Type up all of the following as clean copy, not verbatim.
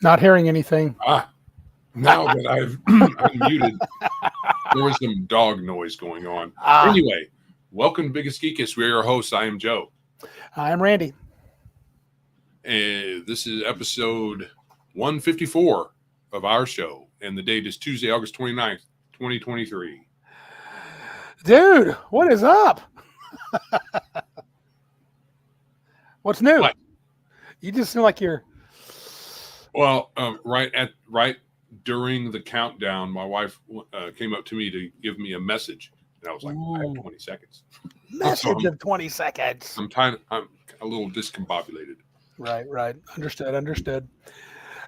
Not hearing anything. Now that I've unmuted, there was some dog noise going on. Anyway, welcome to Biggest Geekus. We're your hosts. I am Joe. I'm Randy. And this is episode 154 of our show. And the date is Tuesday, August 29th, 2023. Dude, what is up? What's new? What? You just seem like you're... Well, right during the countdown, my wife came up to me to give me a message. And I was like, I have 20 seconds. Message of 20 seconds. I'm a little discombobulated. Right. Understood.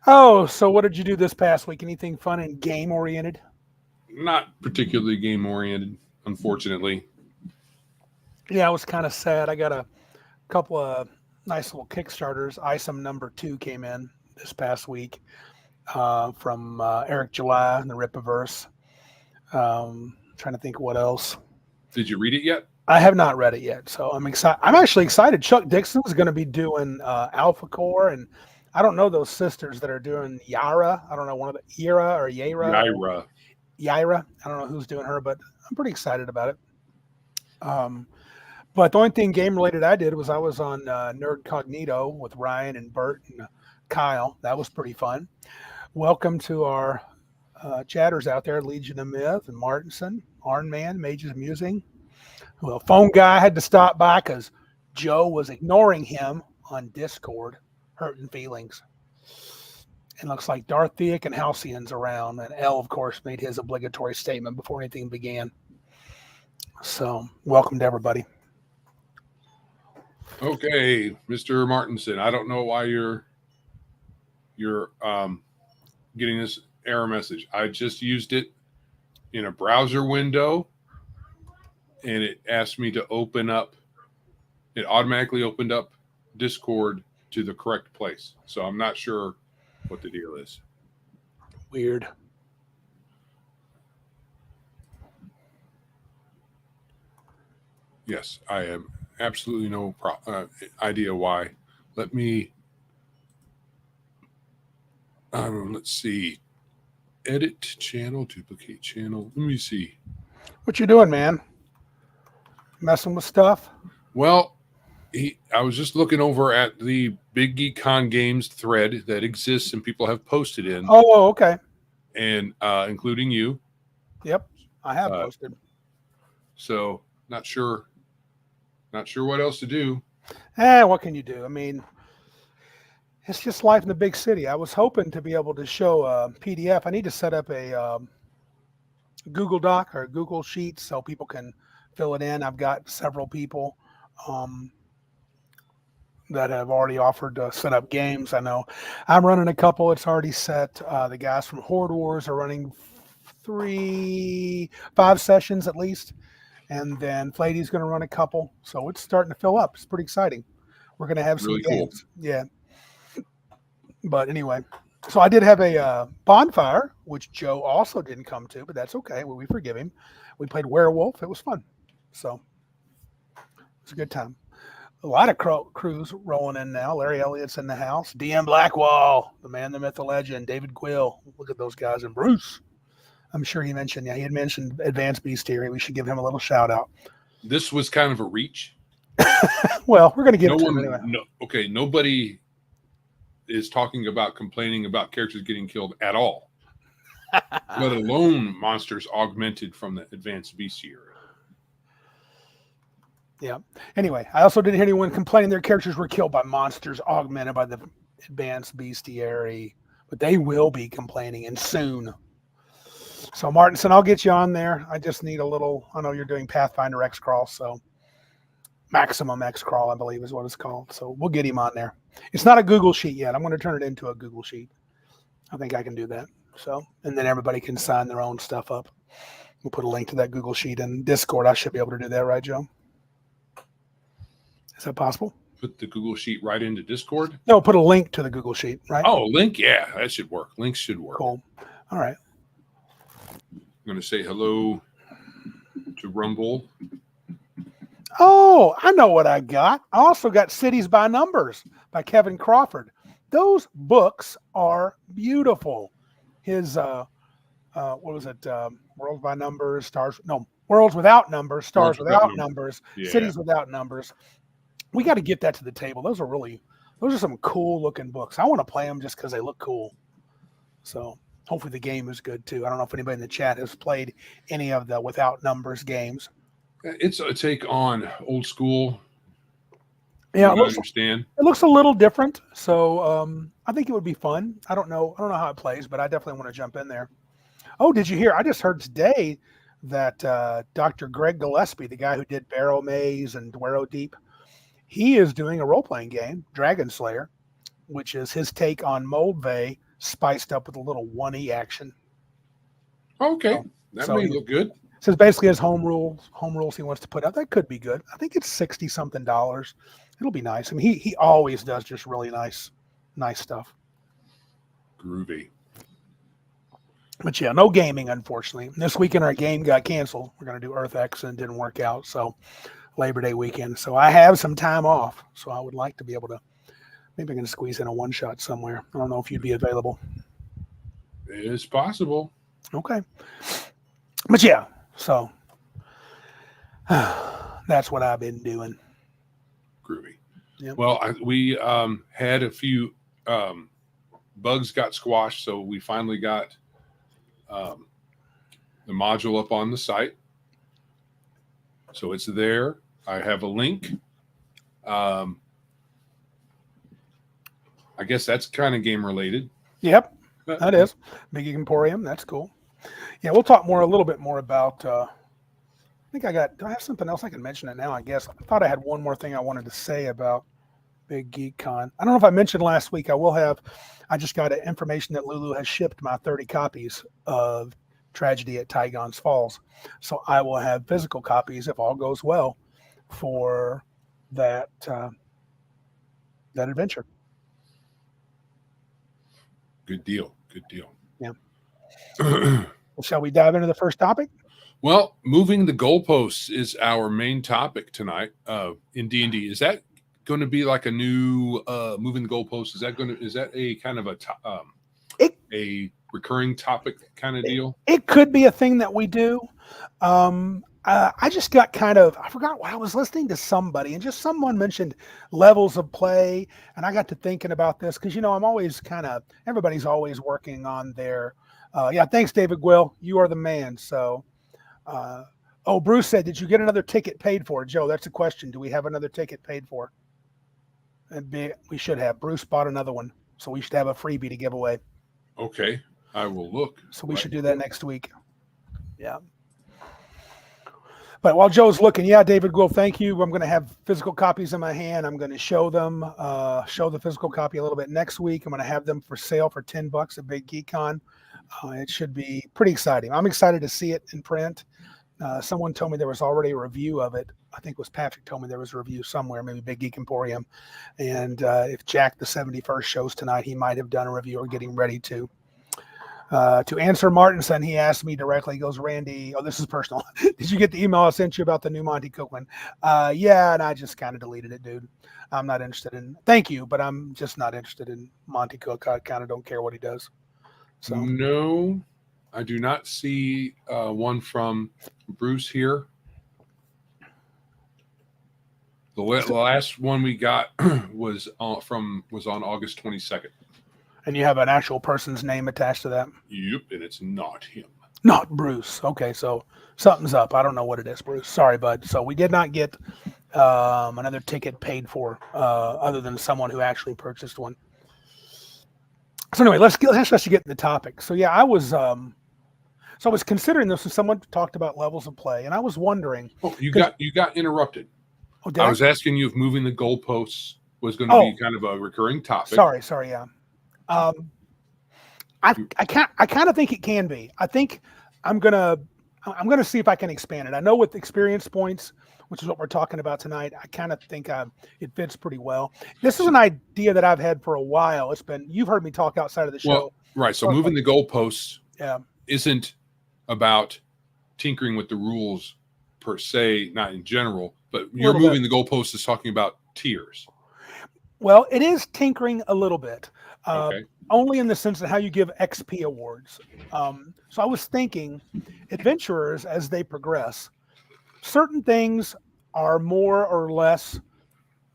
Oh, so what did you do this past week? Anything fun and game-oriented? Not particularly game-oriented, unfortunately. Yeah, I was kind of sad. I got a couple of nice little Kickstarters. ISOM number 2 came in this past week from Eric July and the Rippaverse. Trying to think what else. Did you read it yet? I have not read it yet, so I'm excited. I'm actually excited. Chuck Dixon is going to be doing Alpha Core, and I don't know those sisters that are doing Yara. I don't know one of the Yara. Yaira. I don't know who's doing her, but I'm pretty excited about it. But the only thing game related I did was I was on Nerd Cognito with Ryan and Bert and Kyle. That was pretty fun. Welcome to our chatters out there, Legion of Myth and Martinson, Arnman, Mages Musing. Well, phone guy had to stop by because Joe was ignoring him on Discord, hurting feelings. And looks like Darthiak and Halcyon's around. And L, of course, made his obligatory statement before anything began. So, welcome to everybody. Okay, Mr. Martinson, I don't know why you're getting this error message. I just used it in a browser window, and it asked me to open up. It automatically opened up Discord to the correct place. So I'm not sure what the deal is. Weird. Yes, I have absolutely no idea why. Let me, let's see. Edit channel, duplicate channel. Let me see. What you doing, man? Messing with stuff? Well, I was just looking over at the Big Geek Con Games thread that exists and people have posted in. Oh, okay. And including you. Yep, I have posted. So not sure what else to do. What can you do? I mean, it's just life in the big city. I was hoping to be able to show a PDF. I need to set up a Google Doc or Google Sheet so people can fill it in. I've got several people that have already offered to set up games. I know I'm running a couple. It's already set. The guys from Horde Wars are running 5 sessions at least. And then Flady's going to run a couple. So it's starting to fill up. It's pretty exciting. We're going to have some games. Cool. Yeah. But anyway, so I did have a bonfire, which Joe also didn't come to, but that's okay. We forgive him. We played Werewolf. It was fun. So it was a good time. A lot of crews rolling in now. Larry Elliott's in the house. DM Blackwall, the man, the myth, the legend. David Quill. Look at those guys. And Bruce. I'm sure he had mentioned Advanced Bestiary. We should give him a little shout out. This was kind of a reach. Well, we're going to get to him anyway. Nobody is talking about complaining about characters getting killed at all, let alone monsters augmented from the Advanced Bestiary. Yeah. Anyway, I also didn't hear anyone complaining their characters were killed by monsters augmented by the Advanced Bestiary, but they will be complaining, and soon. So, Martinson, I'll get you on there. I just need a little, I know you're doing Pathfinder X-Crawl, so Maximum X-Crawl, I believe is what it's called. So we'll get him on there. It's not a Google Sheet yet. I'm going to turn it into a Google Sheet. I think I can do that. So, and then everybody can sign their own stuff up. We'll put a link to that Google Sheet in Discord. I should be able to do that, right, Joe? Is that possible? Put the Google Sheet right into Discord? No, put a link to the Google Sheet, right? Oh, link? Yeah, that should work. Links should work. Cool. All right. I'm going to say hello to Rumble. Oh, I know what I got. I also got Cities by Numbers by Kevin Crawford. those books are beautiful. His what was it? Worlds by Numbers, Stars. No, Worlds Without Numbers, Stars Without Numbers, Yeah. Cities Without Numbers. We got to get that to the table. Those are some cool looking books. I want to play them just because they look cool. So hopefully the game is good too. I don't know if anybody in the chat has played any of the Without Numbers games. It's a take on old school. Yeah, I understand. It looks a little different, so I think it would be fun. I don't know how it plays, but I definitely want to jump in there. Oh, did you hear? I just heard today that Dr. Greg Gillespie, the guy who did Barrow Maze and Dwaro Deep, he is doing a role-playing game, Dragon Slayer, which is his take on Moldvay spiced up with a little 1E action. Okay, that may look good. So it's basically his home rules he wants to put out. That could be good. I think it's $60-something. It'll be nice. I mean, he always does just really nice stuff. Groovy. But yeah, no gaming, unfortunately. This weekend our game got canceled. We're going to do EarthX and it didn't work out. So Labor Day weekend. So I have some time off. So I would like to be able to, maybe I can squeeze in a one-shot somewhere. I don't know if you'd be available. It's possible. Okay. But yeah, so that's what I've been doing. Groovy. Yep. Well, we had a few bugs got squashed, so we finally got the module up on the site. So it's there. I have a link. I guess that's kind of game related. Yep, that is. Big Geek Emporium. That's cool. Yeah, we'll talk a little bit more about. I think do I have something else I can mention it now? I guess I thought I had one more thing I wanted to say about Big Geek Con. I don't know if I mentioned last week. I just got information that Lulu has shipped my 30 copies of Tragedy at Tygon's Falls. So I will have physical copies if all goes well for that adventure. Good deal. Yeah. Shall we dive into the first topic? Well, moving the goalposts is our main topic tonight in D&D. Is that going to be like a new moving the goalposts? Is that a kind of a recurring topic kind of deal? It could be a thing that we do. I just got I forgot what I was listening to somebody, and just someone mentioned levels of play, and I got to thinking about this because I'm always everybody's always working on their. Thanks, David Gwill. You are the man. So, Bruce said, did you get another ticket paid for? Joe, that's a question. Do we have another ticket paid for? We should have. Bruce bought another one, so we should have a freebie to give away. Okay, I will look. So we should do that next week. Yeah. But while Joe's looking, David Gwill, thank you. I'm going to have physical copies in my hand. I'm going to show them, show the physical copy a little bit next week. I'm going to have them for sale for $10 at Big Geek Con. It should be pretty exciting. I'm excited to see it in print. Someone told me there was already a review of it. I think it was Patrick told me there was a review somewhere, maybe Big Geek Emporium. And if Jack the 71st shows tonight, he might have done a review or getting ready to. To answer Martinson, he asked me directly, he goes, Randy, this is personal. Did you get the email I sent you about the new Monty Cook one? Yeah, and I just kind of deleted it, dude. I'm not interested thank you, but I'm just not interested in Monty Cook. I kind of don't care what he does. So no, I do not see one from Bruce here. The last one we got was on August 22nd. And you have an actual person's name attached to that? Yep, and it's not him. Not Bruce. Okay, so something's up. I don't know what it is, Bruce. Sorry, bud. So we did not get another ticket paid for other than someone who actually purchased one. So anyway, let's actually get to the topic. So yeah, I was considering this, and someone talked about levels of play, and I was wondering. Oh, you got interrupted. Oh, I was asking you if moving the goalposts was going to be kind of a recurring topic. Sorry, yeah. I kind of think it can be. I think I'm gonna see if I can expand it. I know with experience points, which is what we're talking about tonight, I kind of think it fits pretty well. This is an idea that I've had for a while. You've heard me talk outside of the show. Well, right. So moving the goalposts isn't about tinkering with the rules per se, not in general, but moving the goalposts is talking about tiers. Well, it is tinkering a little bit. Okay. Only in the sense of how you give XP awards. So I was thinking, adventurers as they progress, certain things are more or less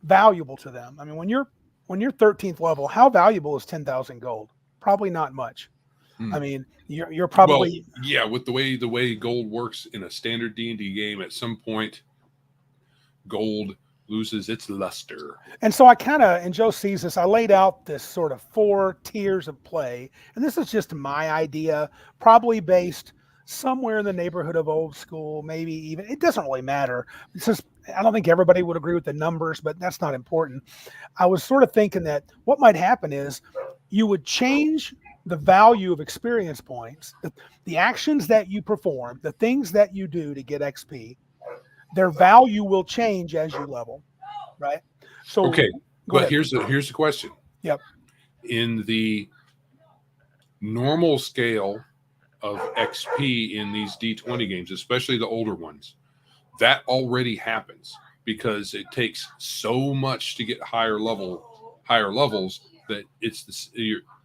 valuable to them. I mean, when you're 13th level, how valuable is 10,000 gold? Probably not much. I mean, you're Well, probably. yeah, with the way gold works in a standard D&D game, at some point gold loses its luster. And so I kind of, and Joe sees this, I laid out this sort of 4 tiers of play. And this is just my idea, probably based somewhere in the neighborhood of old school, maybe even, it doesn't really matter. It's just, I don't think everybody would agree with the numbers, but that's not important. I was sort of thinking that what might happen is you would change the value of experience points, the actions that you perform, the things that you do to get XP, their value will change as you level, right? So Okay, go but ahead. here's the question. Yep. In the normal scale of XP in these D20 games, especially the older ones, that already happens because it takes so much to get higher levels that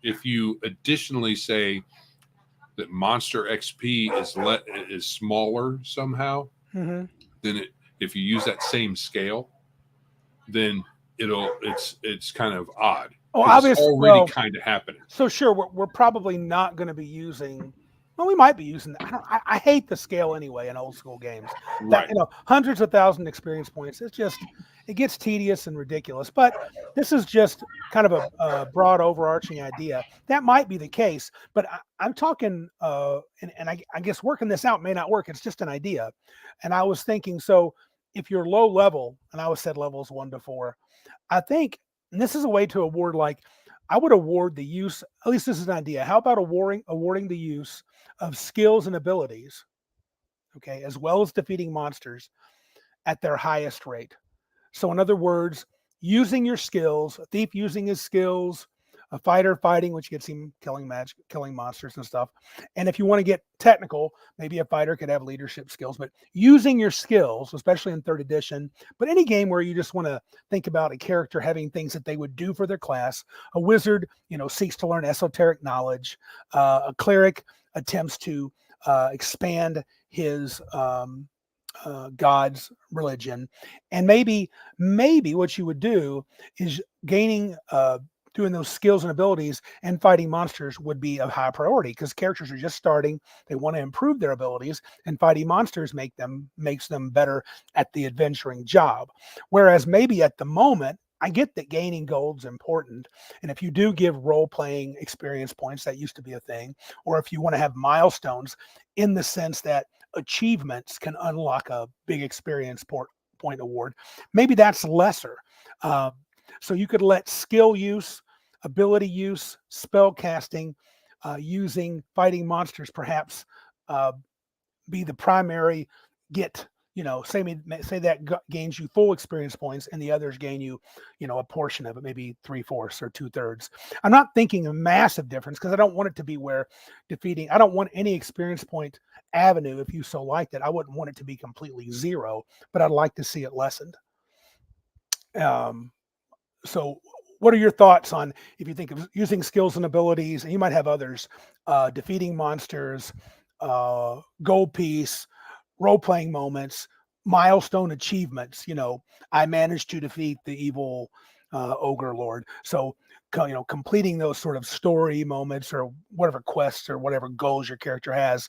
if you additionally say that monster XP is smaller somehow, Mm-hmm. then if you use that same scale, then it's kind of odd Oh, because it's obvious. already Well, kind of happening. so sure, we're probably not going to be using. Well, we might be using. I don't. I hate the scale anyway in old school games. That Right. hundreds of thousand experience points. It's just it gets tedious and ridiculous. But this is just kind of a broad overarching idea. That might be the case, but I'm talking. And I guess working this out may not work. It's just an idea. And I was thinking, so if you're low level, and I was said levels 1 to 4, I think, and this is a way to award, like, I would award the use, at least this is an idea. How about awarding the use of skills and abilities, okay, as well as defeating monsters at their highest rate? So, in other words, using your skills, a thief using his skills, a fighter fighting, which gets him killing monsters and stuff. And if you want to get technical, maybe a fighter could have leadership skills, but using your skills, especially in third edition, but any game where you just want to think about a character having things that they would do for their class. A wizard, seeks to learn esoteric knowledge. A cleric attempts to expand his God's religion, and maybe what you would do is gaining doing those skills and abilities and fighting monsters would be a high priority because characters are just starting. They want to improve their abilities, and fighting monsters makes them better at the adventuring job. Whereas maybe at the moment, I get that gaining gold's important, and if you do give role-playing experience points, that used to be a thing, or if you want to have milestones in the sense that achievements can unlock a big experience point award, maybe that's lesser. Uh, so you could let skill use, ability use, spell casting, using fighting monsters perhaps uh, be the primary get. Say that gains you full experience points, and the others gain you, a portion of it, maybe 3/4 or 2/3. I'm not thinking a massive difference because I don't want it to be where defeating. I don't want any experience point avenue, if you so liked it. I wouldn't want it to be completely zero, but I'd like to see it lessened. Um, so, what are your thoughts on if you think of using skills and abilities, and you might have others, defeating monsters, gold piece, role playing moments, milestone achievements? I managed to defeat the evil ogre lord. So, completing those sort of story moments or whatever quests or whatever goals your character has.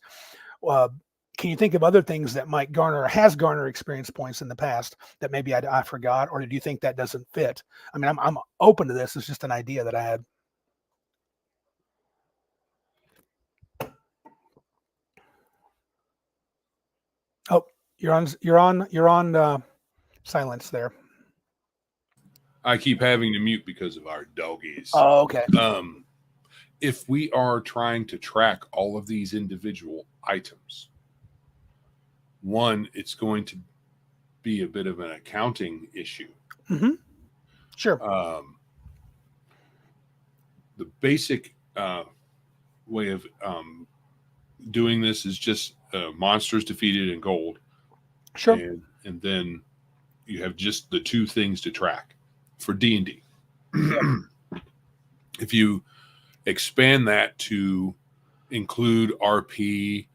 Uh, can you think of other things that might has garner experience points in the past that maybe I forgot, or do you think that doesn't fit? I mean, I'm open to this. It's just an idea that I had. Oh, you're on silence there. I keep having to mute because of our doggies. Oh, okay. If we are trying to track all of these individual items, one, it's going to be a bit of an accounting issue. Mm-hmm. Sure. The basic way of doing this is just monsters defeated in gold. Sure. And then you have just the two things to track for D&D. Yep. if you expand that to include RP,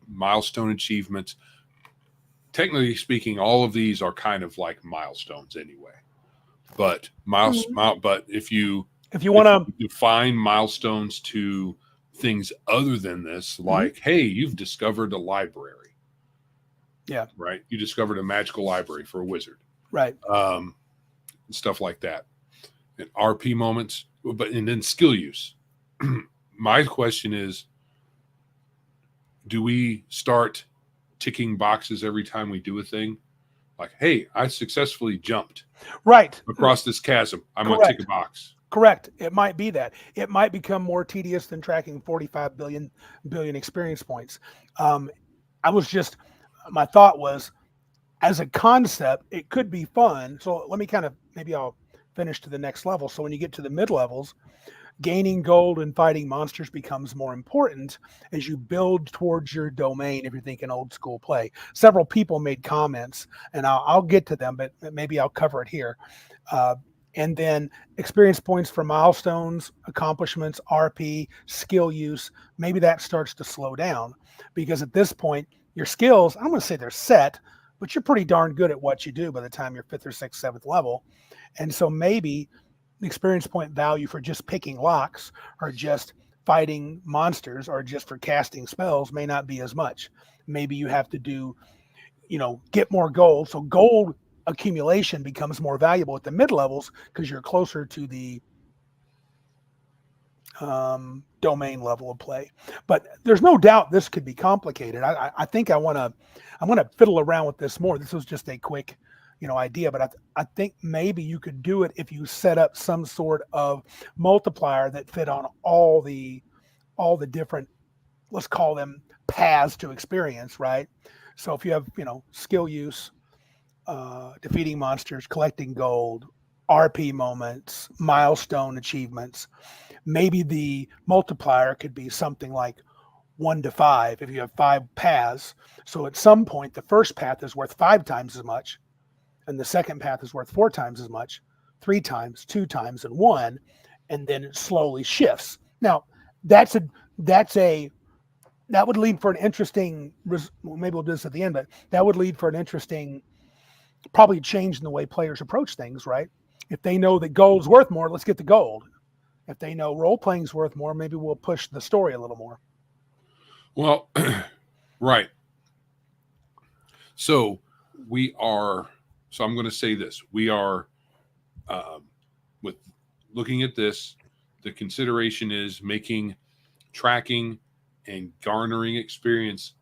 milestone achievements, technically speaking, all of these are kind of like milestones anyway. But but if you want to define milestones to things other than this, like, hey, you've discovered a library. Yeah. Right. You discovered a magical library for a wizard. Right. Stuff like that. And RP moments, and then skill use. My question is, do we start ticking boxes every time we do a thing? Like, hey, I successfully jumped across this chasm. I'm going to tick a box. Correct. It might be that. It might become more tedious than tracking 45 billion experience points. My thought was, as a concept, it could be fun. So let me maybe I'll finish to the next level. So when you get to the mid levels, gaining gold and fighting monsters becomes more important as you build towards your domain. If you're thinking old school play, several people made comments, and I'll get to them, but maybe I'll cover it here. And then experience points for milestones, accomplishments, RP, skill use. Maybe that starts to slow down, because at this point, your skills, I'm going to say they're set, but you're pretty darn good at what you do by the time you're 5th or 6th, 7th level. And so maybe the experience point value for just picking locks or just fighting monsters or just for casting spells may not be as much. Maybe you have to do, get more gold. So gold accumulation becomes more valuable at the mid levels because you're closer to the domain level of play. But there's no doubt this could be complicated. I think I'm gonna fiddle around with this more. This was just a quick idea, but I think maybe you could do it if you set up some sort of multiplier that fit on all the different, let's call them paths to experience, right? So if you have skill use, defeating monsters, collecting gold, RP moments, milestone achievements, maybe the multiplier could be something like 1 to 5 if you have 5 paths. So at some point, the first path is worth 5 times as much, and the second path is worth 4 times as much, 3 times, 2 times, and 1, and then it slowly shifts. Now, that would lead for an interesting, maybe we'll do this at the end, but that would lead for an interesting, probably change in the way players approach things, right? If they know that gold's worth more, let's get the gold. If they know role playing's worth more, maybe we'll push the story a little more. Well, right. So I'm going to say this. We are, with looking at this, the consideration is making tracking and garnering experience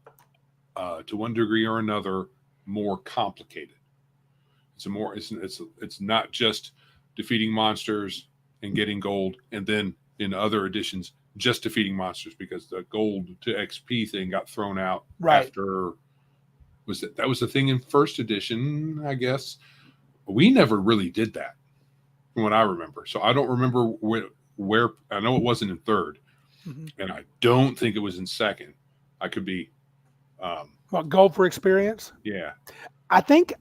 to one degree or another more complicated. It's not just defeating monsters and getting gold, and then in other editions just defeating monsters, because the gold to XP thing got thrown out after. That was the thing in first edition, I guess. We never really did that from what I remember. So I don't remember where I know it wasn't in third, and I don't think it was in second. I could be gold for experience? Yeah. I think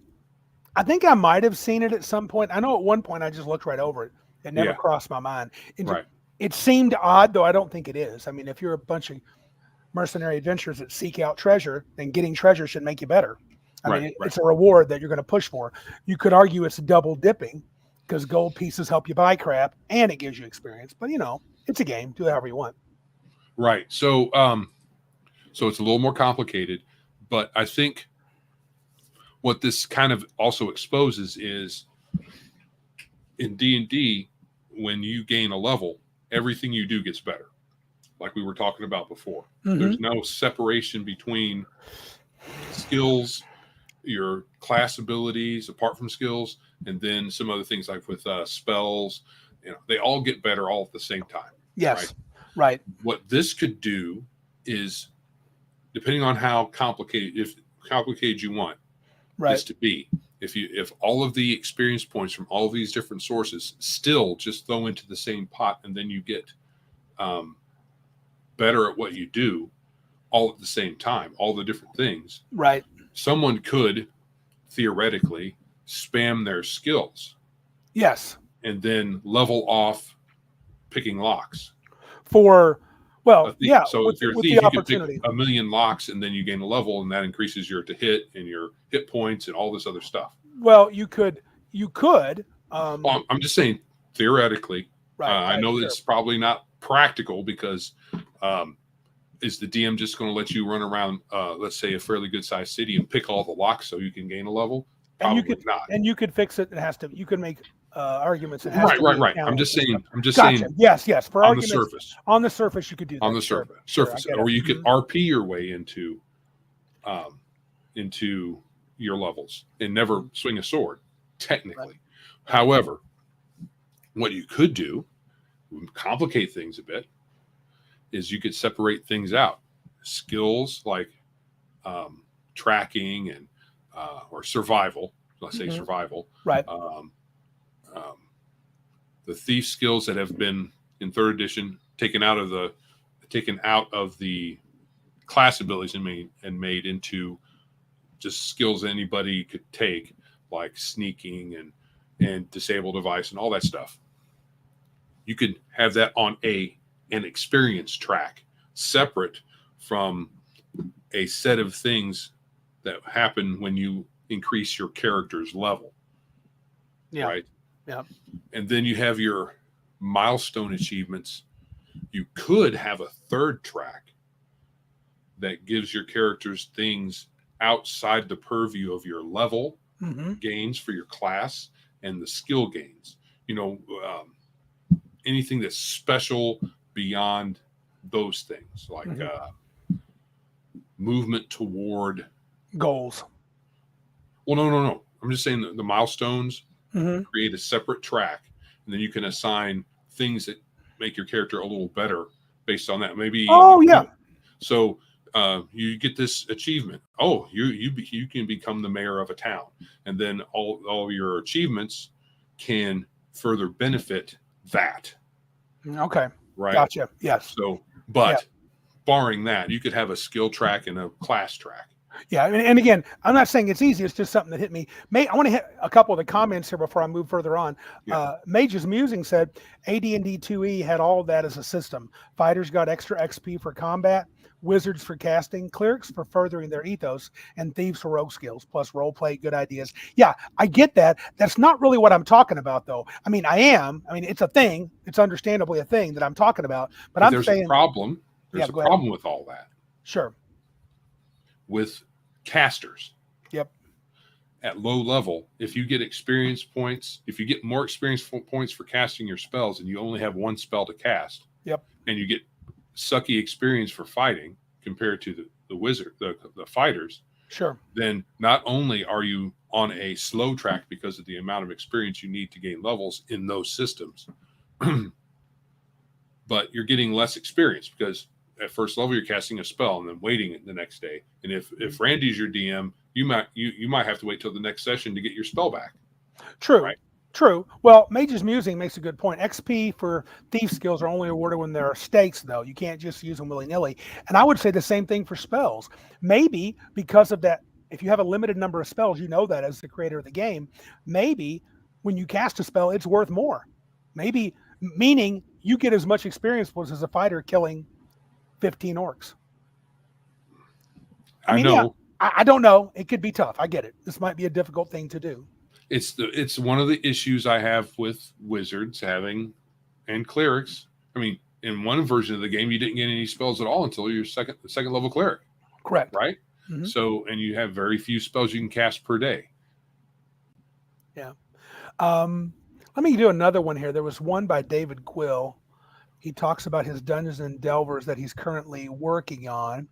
I might have seen it at some point. I know at one point I just looked right over it. It never crossed my mind. It seemed odd, though I don't think it is. I mean, if you're a bunch of mercenary adventurers that seek out treasure, then getting treasure should make you better. I mean, it's a reward that you're going to push for. You could argue it's double dipping because gold pieces help you buy crap and it gives you experience. But, it's a game. Do it however you want. Right. So, so it's a little more complicated, but I think what this kind of also exposes is in D&D, when you gain a level, everything you do gets better. Like we were talking about before. There's no separation between skills, your class abilities, apart from skills, and then some other things like with spells. They all get better all at the same time. Yes, right. What this could do is, depending on how complicated you want this to be, if all of the experience points from all of these different sources still just throw into the same pot, and then you get better at what you do all at the same time, all the different things. Right. Someone could theoretically spam their skills. Yes. And then level off picking locks. For yeah, so if you're a with thief, the you could pick opportunity. 1,000,000 locks, and then you gain a level, and that increases your to hit and your hit points and all this other stuff. Well, you could. Well, I'm just saying theoretically. I know sure. it's probably not practical because is the DM just going to let you run around, let's say, a fairly good sized city and pick all the locks so you can gain a level? Probably not. And you could fix it. It has to. You can make arguments. It has to be Right. I'm just saying. Gotcha. Yes. For on arguments, the surface. On the surface, you could do that. On the surface, or you could RP your way into your levels and never swing a sword, technically. Right. However, what you could do, complicate things a bit, is you could separate things out. Skills like tracking and or survival. Let's say survival. Right. The thief skills that have been in 3rd edition taken out of the class abilities and made into just skills anybody could take, like sneaking and disable device and all that stuff. You could have that on an experience track separate from a set of things that happen when you increase your character's level. Yeah. Right. Yeah. And then you have your milestone achievements. You could have a 3rd track that gives your characters things outside the purview of your level gains for your class and the skill gains. Anything that's special beyond those things, like movement toward goals. Well, no. I'm just saying the milestones create a separate track, and then you can assign things that make your character a little better based on that. Maybe. Oh, yeah. So you get this achievement. Oh, you can become the mayor of a town, and then all your achievements can further benefit that. Okay. Right. Gotcha. Yes. So, barring that, you could have a skill track and a class track. Yeah, and again, I'm not saying it's easy. It's just something that hit me. I want to hit a couple of the comments here before I move further on. Yeah. Mage's Musing said, AD&D 2E had all of that as a system. Fighters got extra XP for combat, wizards for casting, clerics for furthering their ethos, and thieves for rogue skills, plus role play, good ideas. Yeah, I get that. That's not really what I'm talking about, though. I mean, it's a thing. It's understandably a thing that I'm talking about. But I'm saying a problem. There's a problem with all that. Sure. With casters. Yep. At low level, if you get experience points, if you get more experience points for casting your spells and you only have 1 spell to cast, yep, and you get sucky experience for fighting compared to the wizard, the fighters, sure, then not only are you on a slow track because of the amount of experience you need to gain levels in those systems, but you're getting less experience because at first level you're casting a spell and then waiting the next day. And if Randy's your DM, you might have to wait till the next session to get your spell back. True. Right? True. Well, Mage's Musing makes a good point. XP for thief skills are only awarded when there are stakes, though. You can't just use them willy-nilly. And I would say the same thing for spells. Maybe because of that, if you have a limited number of spells, you know that as the creator of the game, maybe when you cast a spell, it's worth more. Maybe meaning you get as much experience points as a fighter killing 15 orcs. I know. Yeah, I don't know. It could be tough. I get it. This might be a difficult thing to do. It's one of the issues I have with wizards and clerics. I mean, in one version of the game, you didn't get any spells at all until your second level cleric. Correct. Right. Mm-hmm. So, and you have very few spells you can cast per day. Yeah. Let me do another one here. There was one by David Quill. He talks about his Dungeons and Delvers that he's currently working on.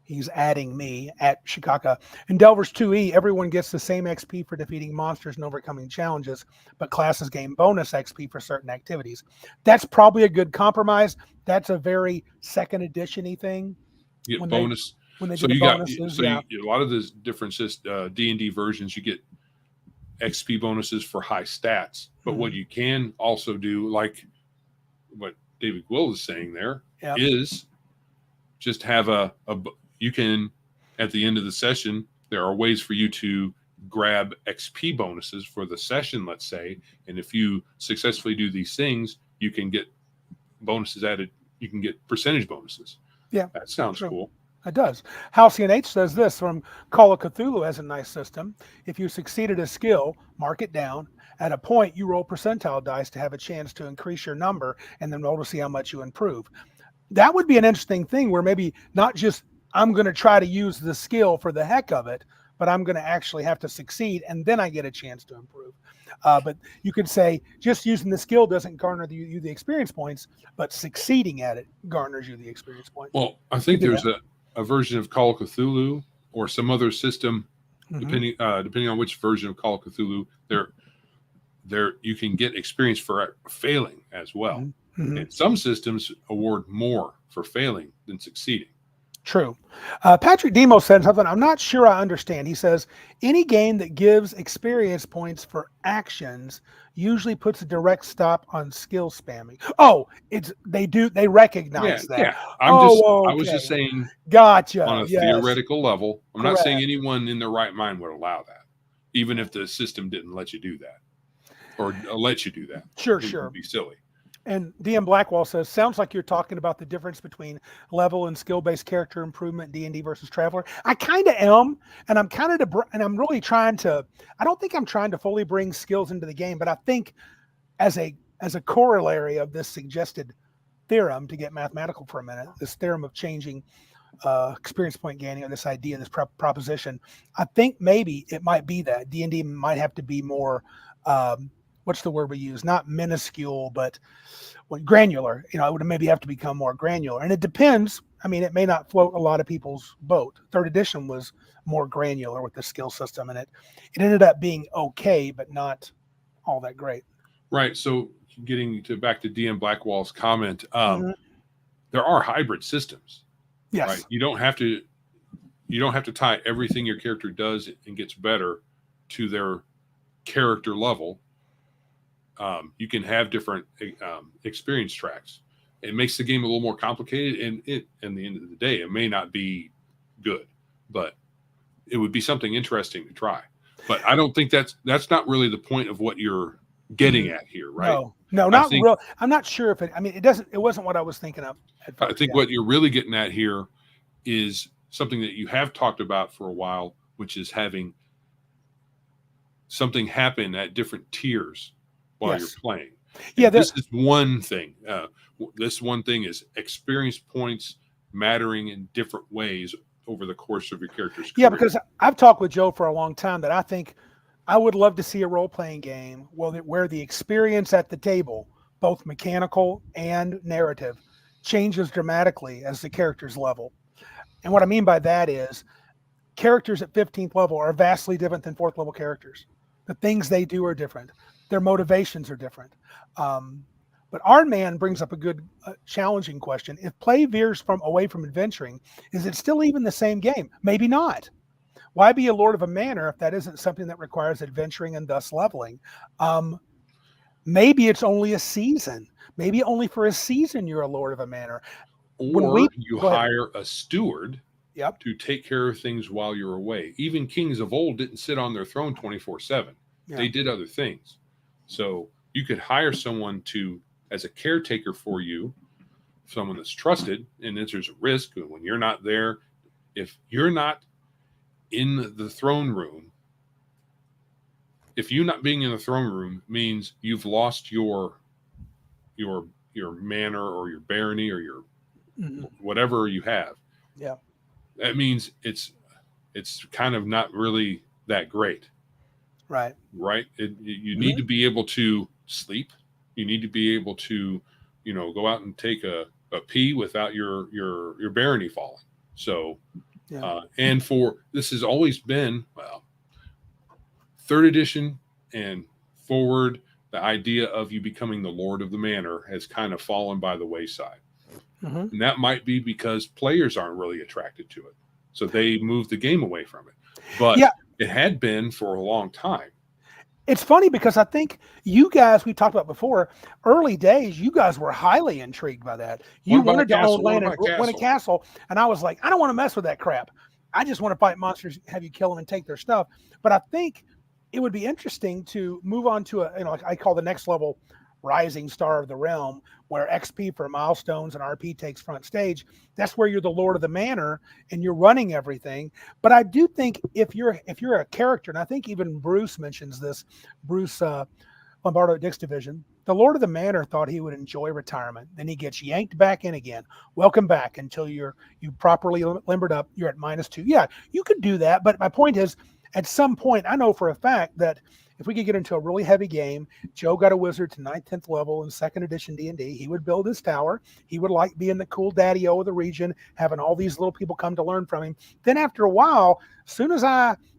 He's adding me at Shikaka. In Delvers 2E, everyone gets the same XP for defeating monsters and overcoming challenges, but classes gain bonus XP for certain activities. That's probably a good compromise. That's a very 2nd edition-y thing. You get bonus. When they do the bonuses, a lot of the different D&D versions, you get XP bonuses for high stats. But what you can also do, like what David Will is saying there, is just have you can, at the end of the session, there are ways for you to grab XP bonuses for the session, let's say. And if you successfully do these things, you can get bonuses added. You can get percentage bonuses. Yeah, That sounds true. cool. It does. Halcyon H says this from Call of Cthulhu has a nice system. If you succeeded a skill, mark it down. At a point, you roll percentile dice to have a chance to increase your number and then roll to see how much you improve. That would be an interesting thing where maybe not just I'm going to try to use the skill for the heck of it, but I'm going to actually have to succeed and then I get a chance to improve. But you could say just using the skill doesn't garner you the experience points, but succeeding at it garners you the experience points. Well, I think there's a version of Call of Cthulhu or some other system, depending on which version of Call of Cthulhu, there you can get experience for failing as well. Mm-hmm. And some systems award more for failing than succeeding. True. Patrick Demo said something I'm not sure I understand. He says, any game that gives experience points for actions usually puts a direct stop on skill spamming. Oh, they recognize that. Yeah. I was just saying, gotcha. On a theoretical level, I'm not saying anyone in their right mind would allow that, even if the system didn't let you do that or let you do that. Sure. It would be silly. And DM Blackwall says, sounds like you're talking about the difference between level and skill-based character improvement, D&D versus Traveler. I kind of am, and I'm really trying to. I don't think I'm trying to fully bring skills into the game, but I think as a corollary of this suggested theorem, to get mathematical for a minute, this theorem of changing experience point gaining, or this idea, this proposition, I think maybe it might be that D&D might have to be more. What's the word we use? Not minuscule, but granular. It would maybe have to become more granular. And it depends. I mean, it may not float a lot of people's boat. Third edition was more granular with the skill system, and it ended up being okay, but not all that great. Right. So getting back to DM Blackwall's comment, there are hybrid systems. Yes. Right. You don't have to tie everything your character does and gets better to their character level. You can have different experience tracks. It makes the game a little more complicated, and in the end of the day, it may not be good, but it would be something interesting to try. But I don't think that's not really the point of what you're getting at here, right? No, not real. I'm not sure if it. I mean, it wasn't what I was thinking of at first. I think what you're really getting at here is something that you have talked about for a while, which is having something happen at different tiers while you're playing. This is one thing. This one thing is experience points mattering in different ways over the course of your character's career. Yeah, because I've talked with Joe for a long time that I think I would love to see a role-playing game where the experience at the table, both mechanical and narrative, changes dramatically as the character's level. And what I mean by that is characters at 15th level are vastly different than 4th level characters. The things they do are different. Their motivations are different. But Iron Man brings up a good challenging question. If play veers away from adventuring, is it still even the same game? Maybe not. Why be a lord of a manor if that isn't something that requires adventuring and thus leveling? Maybe it's only a season. Maybe only for a season you're a lord of a manor. Or you hire a steward to take care of things while you're away. Even kings of old didn't sit on their throne 24/7. They did other things. So you could hire someone as a caretaker for you, someone that's trusted, and then there's a risk when you're not there. If you're not in the throne room, if you not being in the throne room means you've lost your manor or your barony or your whatever you have. Yeah. That means it's kind of not really that great. Right. You need to be able to sleep. You need to be able to, go out and take a pee without your barony falling. So, and this has always been, third edition and forward, the idea of you becoming the lord of the manor has kind of fallen by the wayside. And that might be because players aren't really attracted to it. So they moved the game away from it. But it had been for a long time. It's funny because I think you guys, we talked about before, early days, you guys were highly intrigued by that. You wanted to own land and win a castle. And I was like, I don't want to mess with that crap. I just want to fight monsters, have you kill them and take their stuff. But I think it would be interesting to move on to like I call the next level rising star of the realm, where XP for milestones and RP takes front stage. That's where you're the Lord of the Manor and you're running everything. But I do think if you're a character, and I think even Bruce mentions this, Bruce Lombardo at Dick's Division, the Lord of the Manor thought he would enjoy retirement. Then he gets yanked back in again. Welcome back until you properly limbered up. You're at -2. Yeah, you could do that. But my point is, at some point, I know for a fact that if we could get into a really heavy game, Joe got a wizard to 9th, 10th level in 2nd edition D&D. He would build his tower. He would like being the cool daddy-o of the region, having all these little people come to learn from him. Then after a while, as soon as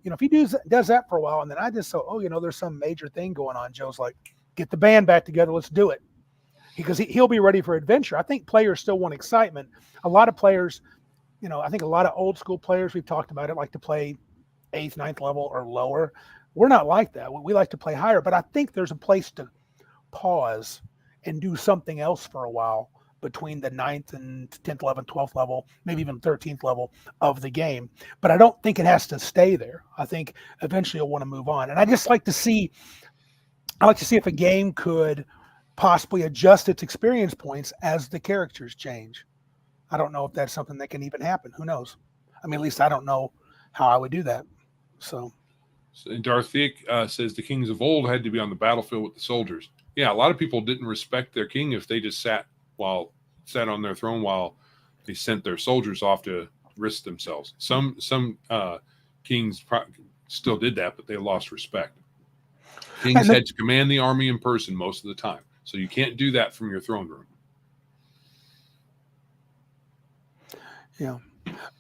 if he does that for a while, and then I just saw, there's some major thing going on, Joe's like, get the band back together. Let's do it. Because he'll be ready for adventure. I think players still want excitement. A lot of players, I think a lot of old school players, we've talked about it, like to play 8th, 9th level or lower. We're not like that. We like to play higher, but I think there's a place to pause and do something else for a while between the 9th and 10th, 11th, 12th level, maybe even 13th level of the game. But I don't think it has to stay there. I think eventually you'll want to move on. And I like to see if a game could possibly adjust its experience points as the characters change. I don't know if that's something that can even happen. Who knows? I mean, at least I don't know how I would do that. So Darthic says the kings of old had to be on the battlefield with the soldiers. Yeah, a lot of people didn't respect their king if they just sat on their throne while they sent their soldiers off to risk themselves. Some kings still did that, but they lost respect. Kings had to command the army in person most of the time, so you can't do that from your throne room. Yeah.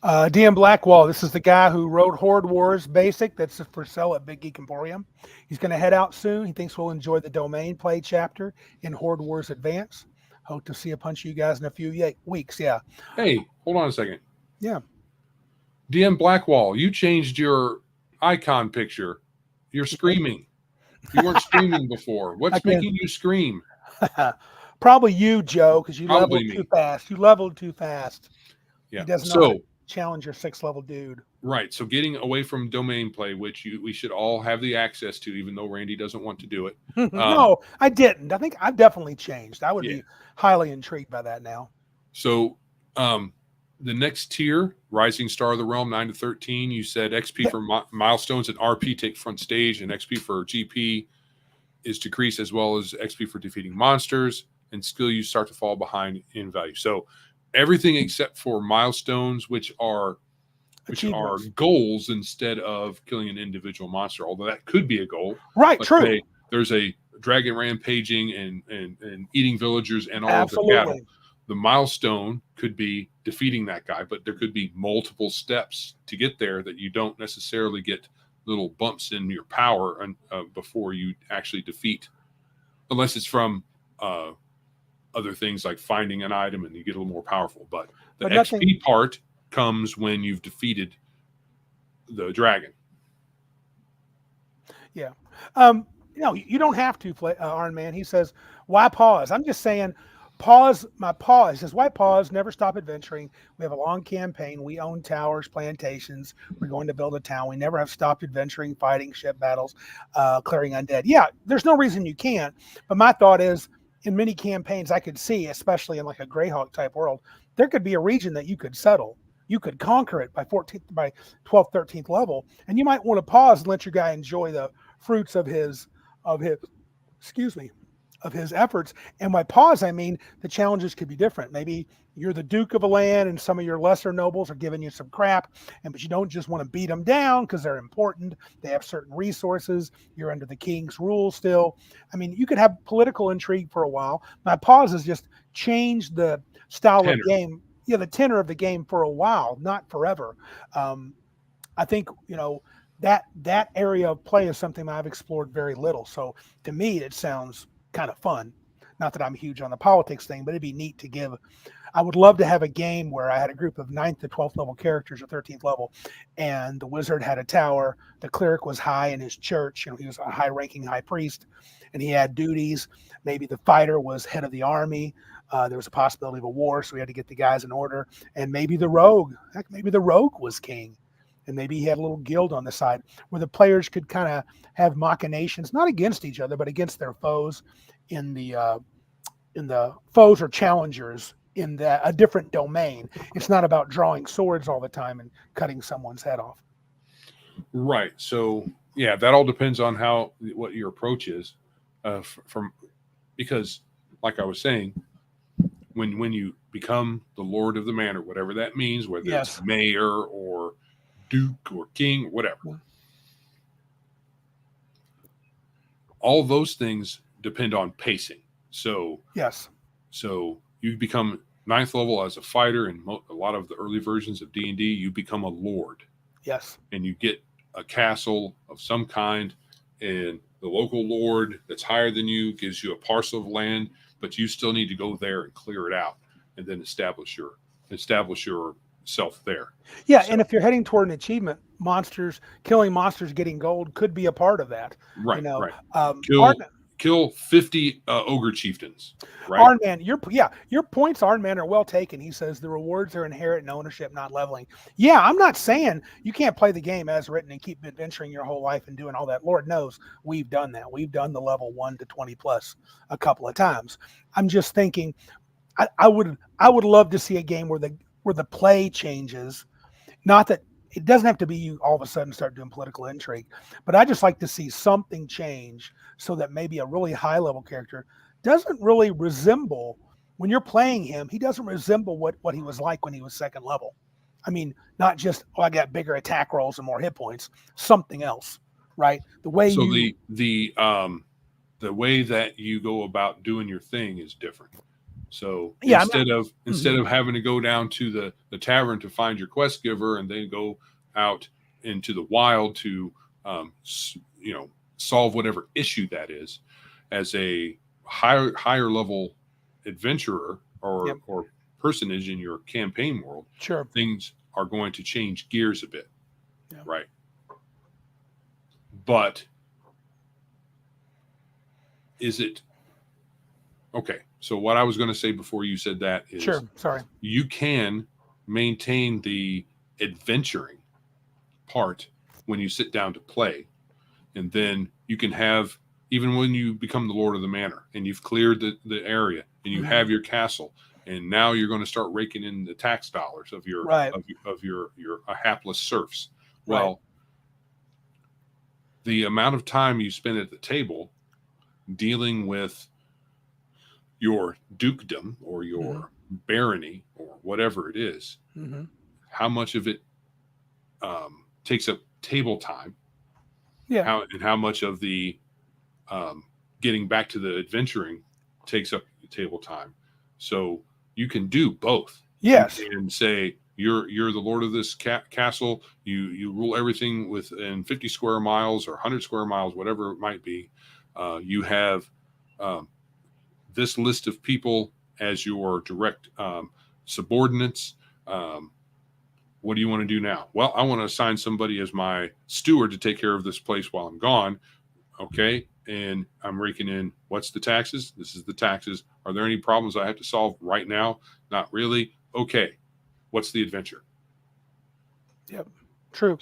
DM Blackwall, this is the guy who wrote Horde Wars Basic. That's for sale at Big Geek Emporium. He's going to head out soon. He thinks we'll enjoy the domain play chapter in Horde Wars Advance. Hope to see a bunch of you guys in a few weeks. Yeah. Hey, hold on a second. Yeah. DM Blackwall, you changed your icon picture. You're screaming. You weren't screaming before. What's making you scream? Probably you, Joe, because you leveled too fast. You leveled too fast. Yeah. He doesn't know how to challenge your 6th level dude. Right. So getting away from domain play, which we should all have the access to, even though Randy doesn't want to do it. No, I didn't. I think I've definitely changed. I would be highly intrigued by that now. So the next tier, Rising Star of the Realm, 9 to 13, you said XP for milestones and RP take front stage, and XP for GP is decreased, as well as XP for defeating monsters, and skill use start to fall behind in value. So everything except for milestones, which are goals instead of killing an individual monster, although that could be a goal. Right, true. There's a dragon rampaging and eating villagers and all of the cattle. The milestone could be defeating that guy, but there could be multiple steps to get there that you don't necessarily get little bumps in your power before you actually defeat, unless it's from other things like finding an item and you get a little more powerful. But the XP part comes when you've defeated the dragon. Yeah. You don't have to play Iron Man. He says, why pause? I'm just saying, pause. He says, why pause? Never stop adventuring. We have a long campaign. We own towers, plantations. We're going to build a town. We never have stopped adventuring, fighting ship battles, clearing undead. Yeah, there's no reason you can't. But my thought is, in many campaigns I could see, especially in like a Greyhawk type world, there could be a region that you could settle. You could conquer it by 12th, 13th level, and you might want to pause and let your guy enjoy the fruits of his efforts. And by pause, I mean the challenges could be different. Maybe you're the Duke of a land and some of your lesser nobles are giving you some crap, but you don't just want to beat them down because they're important. They have certain resources. You're under the king's rule still. I mean, you could have political intrigue for a while. My pause is just change the style of game. Yeah, the tenor of the game for a while, not forever. I think, that area of play is something I've explored very little. So to me, it sounds kind of fun. Not that I'm huge on the politics thing, but it'd be neat to give. I would love to have a game where I had a group of 9th to 12th level characters or 13th level, and the wizard had a tower. The cleric was high in his church. He was a high-ranking high priest, and he had duties. Maybe the fighter was head of the army. There was a possibility of a war, so we had to get the guys in order. And maybe the rogue was king. And maybe he had a little guild on the side where the players could kind of have machinations, not against each other, but against their foes in the foes or challengers in a different domain. It's not about drawing swords all the time and cutting someone's head off. Right. So yeah, that all depends on what your approach is, because like I was saying, when you become the lord of the manor, whatever that means, whether it's mayor or duke or king or whatever, all those things depend on pacing. So so you become 9th level as a fighter, in a lot of the early versions of D&D, you become a lord. Yes. And you get a castle of some kind, and the local lord that's higher than you gives you a parcel of land, but you still need to go there and clear it out, and then establish yourself there. Yeah, so, and if you're heading toward an achievement, killing monsters, getting gold could be a part of that. Right. Right. Kill 50 ogre chieftains. Right. Arnman, your points, Arnman, are well taken. He says the rewards are inherent in ownership, not leveling. Yeah, I'm not saying you can't play the game as written and keep adventuring your whole life and doing all that. Lord knows we've done that. We've done the level 1 to 20 plus a couple of times. I'm just thinking, I would love to see a game where the play changes. Not that it doesn't have to be you all of a sudden start doing political intrigue, but I just like to see something change so that maybe a really high level character doesn't really resemble, when you're playing him, he doesn't resemble what he was like when he was 2nd level. I mean, not just, I got bigger attack rolls and more hit points, something else, right? The way the way that you go about doing your thing is different. So instead of having to go down to the tavern to find your quest giver and then go out into the wild to solve whatever issue that is, as a higher level adventurer or personage in your campaign world, things are going to change gears a bit, right? But is it okay? So what I was going to say before you said that is, you can maintain the adventuring part when you sit down to play, and then you can have, even when you become the lord of the manor and you've cleared the area and you have your castle, and now you're going to start raking in the tax dollars of your hapless serfs. Well, the amount of time you spend at the table dealing with your dukedom or your barony or whatever it is, how much of it takes up table time, and how much of the getting back to the adventuring takes up table time. So you can do both. Yes. You can say you're the lord of this castle. You rule everything within 50 square miles or 100 square miles, whatever it might be. You have this list of people as your direct subordinates. What do you want to do now? Well, I want to assign somebody as my steward to take care of this place while I'm gone. Okay. And I'm raking in, what's the taxes? This is the taxes. Are there any problems I have to solve right now? Not really. Okay. What's the adventure? Yep. True.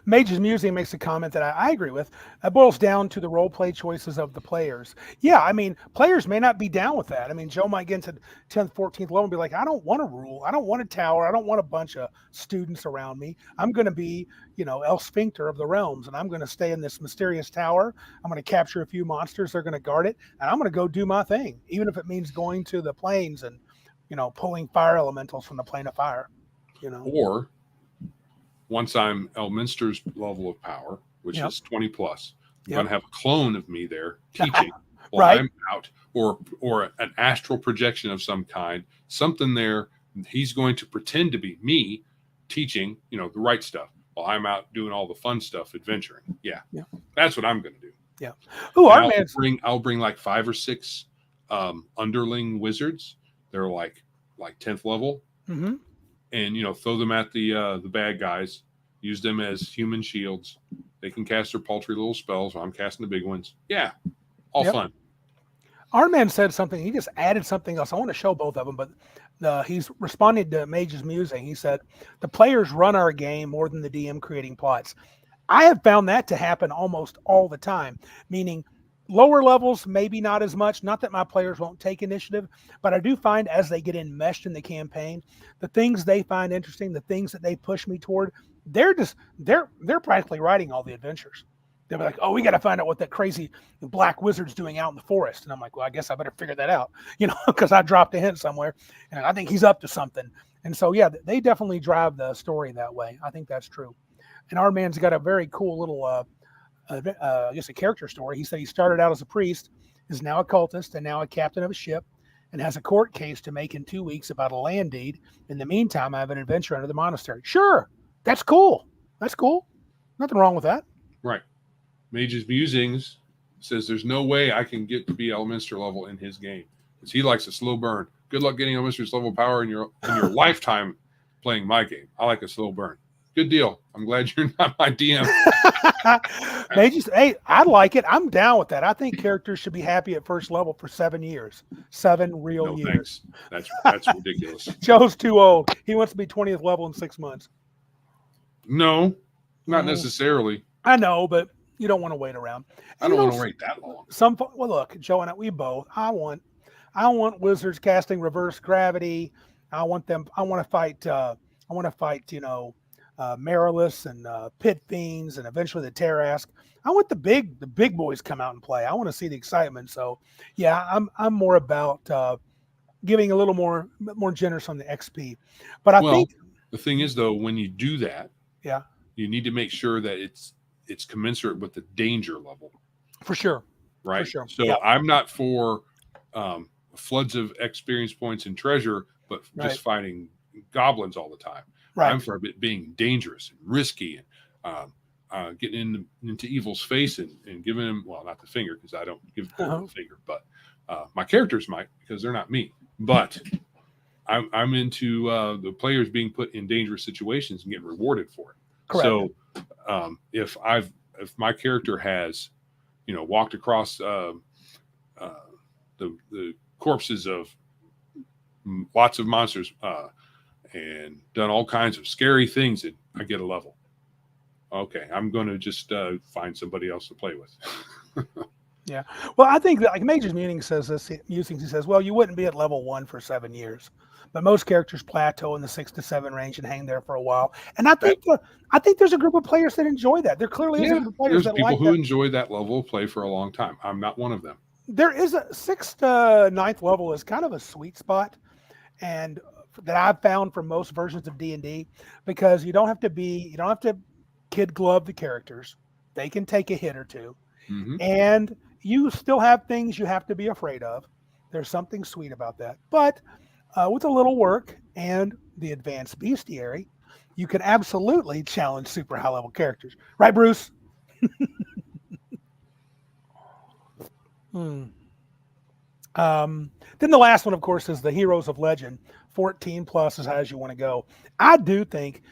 Mage's Musing makes a comment that I agree with. That boils down to the role play choices of the players. Yeah, I mean, players may not be down with that. I mean, Joe might get into 10th, 14th level and be like, I don't want to rule. I don't want a tower. I don't want a bunch of students around me. I'm going to be, El Sphincter of the Realms, and I'm going to stay in this mysterious tower. I'm going to capture a few monsters. They're going to guard it, and I'm going to go do my thing, even if it means going to the plains and, pulling fire elementals from the plane of fire, Or once I'm Elminster's level of power, which is 20 plus, I'm going to have a clone of me there teaching while I'm out, or an astral projection of some kind, something there. He's going to pretend to be me teaching, the right stuff while I'm out doing all the fun stuff, adventuring. Yeah. That's what I'm going to do. Yeah. I'll bring like 5 or 6 underling wizards. They're like 10th level. Mm-hmm. And throw them at the bad guys. Use them as human shields. They can cast their paltry little spells while I'm casting the big ones. Yeah, all fun. Our man said something. He just added something else. I want to show both of them, but he's responded to Mage's Musing. He said the players run our game more than the DM creating plots. I have found that to happen almost all the time. Meaning, Lower levels, maybe not as much. Not that my players won't take initiative, but I do find as they get enmeshed in the campaign, the things they find interesting, the things that they push me toward, they're practically writing all the adventures. They'll be like, "Oh, we got to find out what that crazy black wizard's doing out in the forest," and I'm like, "Well, I guess I better figure that out," because I dropped a hint somewhere, and I think he's up to something. And so, yeah, they definitely drive the story that way. I think that's true. And our man's got a very cool little just a character story. He said he started out as a priest, is now a cultist, and now a captain of a ship, and has a court case to make in 2 weeks about a land deed. In the meantime, I have an adventure under the monastery. Sure, that's cool. That's cool. Nothing wrong with that. Right. Mage's Musings says there's no way I can get to be Elminster level in his game because he likes a slow burn. Good luck getting Elminster's level power in your lifetime playing my game. I like a slow burn. Good deal. I'm glad you're not my DM. Hey, I like it. I'm down with that. I think characters should be happy at first level for 7 years. 7 real years. Thanks. That's ridiculous. Joe's too old. He wants to be 20th level in 6 months. No, not necessarily. I know, but you don't want to wait around. I don't want to wait that long. Well, look, Joe and we both. I want wizards casting reverse gravity. I want to fight. Marilus and Pit Fiends and eventually the Terrask. I want the big boys come out and play. I want to see the excitement. So yeah, I'm more about giving a little more generous on the XP. But I think the thing is though, when you do that, yeah, you need to make sure that it's commensurate with the danger level. For sure. Right. For sure. So yeah. I'm not for floods of experience points and treasure, but just fighting goblins all the time. Right. I'm for it being dangerous and risky and getting into evil's face and giving him, well, not the finger because I don't give the finger, but my characters might because they're not me. But I'm into the players being put in dangerous situations and getting rewarded for it. Correct. So if my character has, walked across the corpses of lots of monsters and done all kinds of scary things, and I get a level. Okay, I'm going to just find somebody else to play with. Yeah. Well, I think that like Mage's Musings says this. He says, well, you wouldn't be at level 1 for 7 years, but most characters plateau in the 6 to 7 range and hang there for a while. And I think there's a group of players that enjoy that. There clearly is a group of players that like that. There's people who enjoy that level of play for a long time. I'm not one of them. There is a 6th to 9th level is kind of a sweet spot, and that I've found for most versions of D&D, because you don't have to kid glove the characters. They can take a hit or two. Mm-hmm. And you still have things you have to be afraid of. There's something sweet about that. But with a little work and the advanced bestiary, you can absolutely challenge super high level characters. Right, Bruce? Then the last one, of course, is the Heroes of Legend. 14 plus as high as you want to go. I do think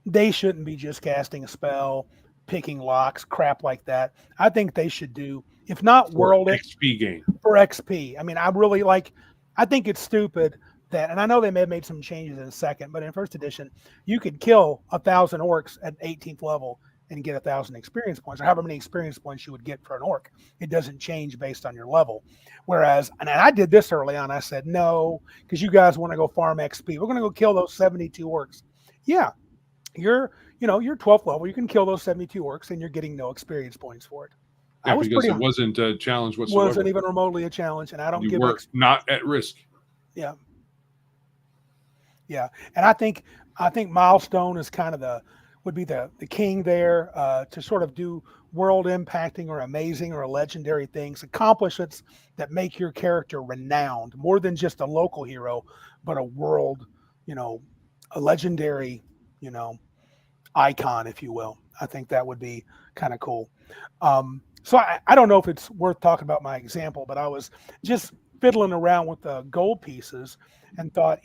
they shouldn't be just casting a spell, picking locks, crap like that. I think they should do, if not world XP game for XP. I mean, I think it's stupid that, and I know they may have made some changes in second, but in first edition, you could kill 1,000 orcs at 18th level and get 1,000 experience points, or however many experience points you would get for an orc. It doesn't change based on your level. Whereas, and I did this early on, I said, no, because you guys want to go farm XP. We're going to go kill those 72 orcs. Yeah, you're 12th level. You can kill those 72 orcs and you're getting no experience points for it. Yeah, because it wasn't a challenge whatsoever. Wasn't even remotely a challenge, and I don't give it. Not at risk. Yeah. Yeah. And I think Milestone is kind of would be the king there to sort of do world impacting or amazing or legendary things, accomplishments that make your character renowned, more than just a local hero, but a world, a legendary, icon, if you will. I think that would be kind of cool. So I don't know if it's worth talking about my example, but I was just fiddling around with the gold pieces and thought,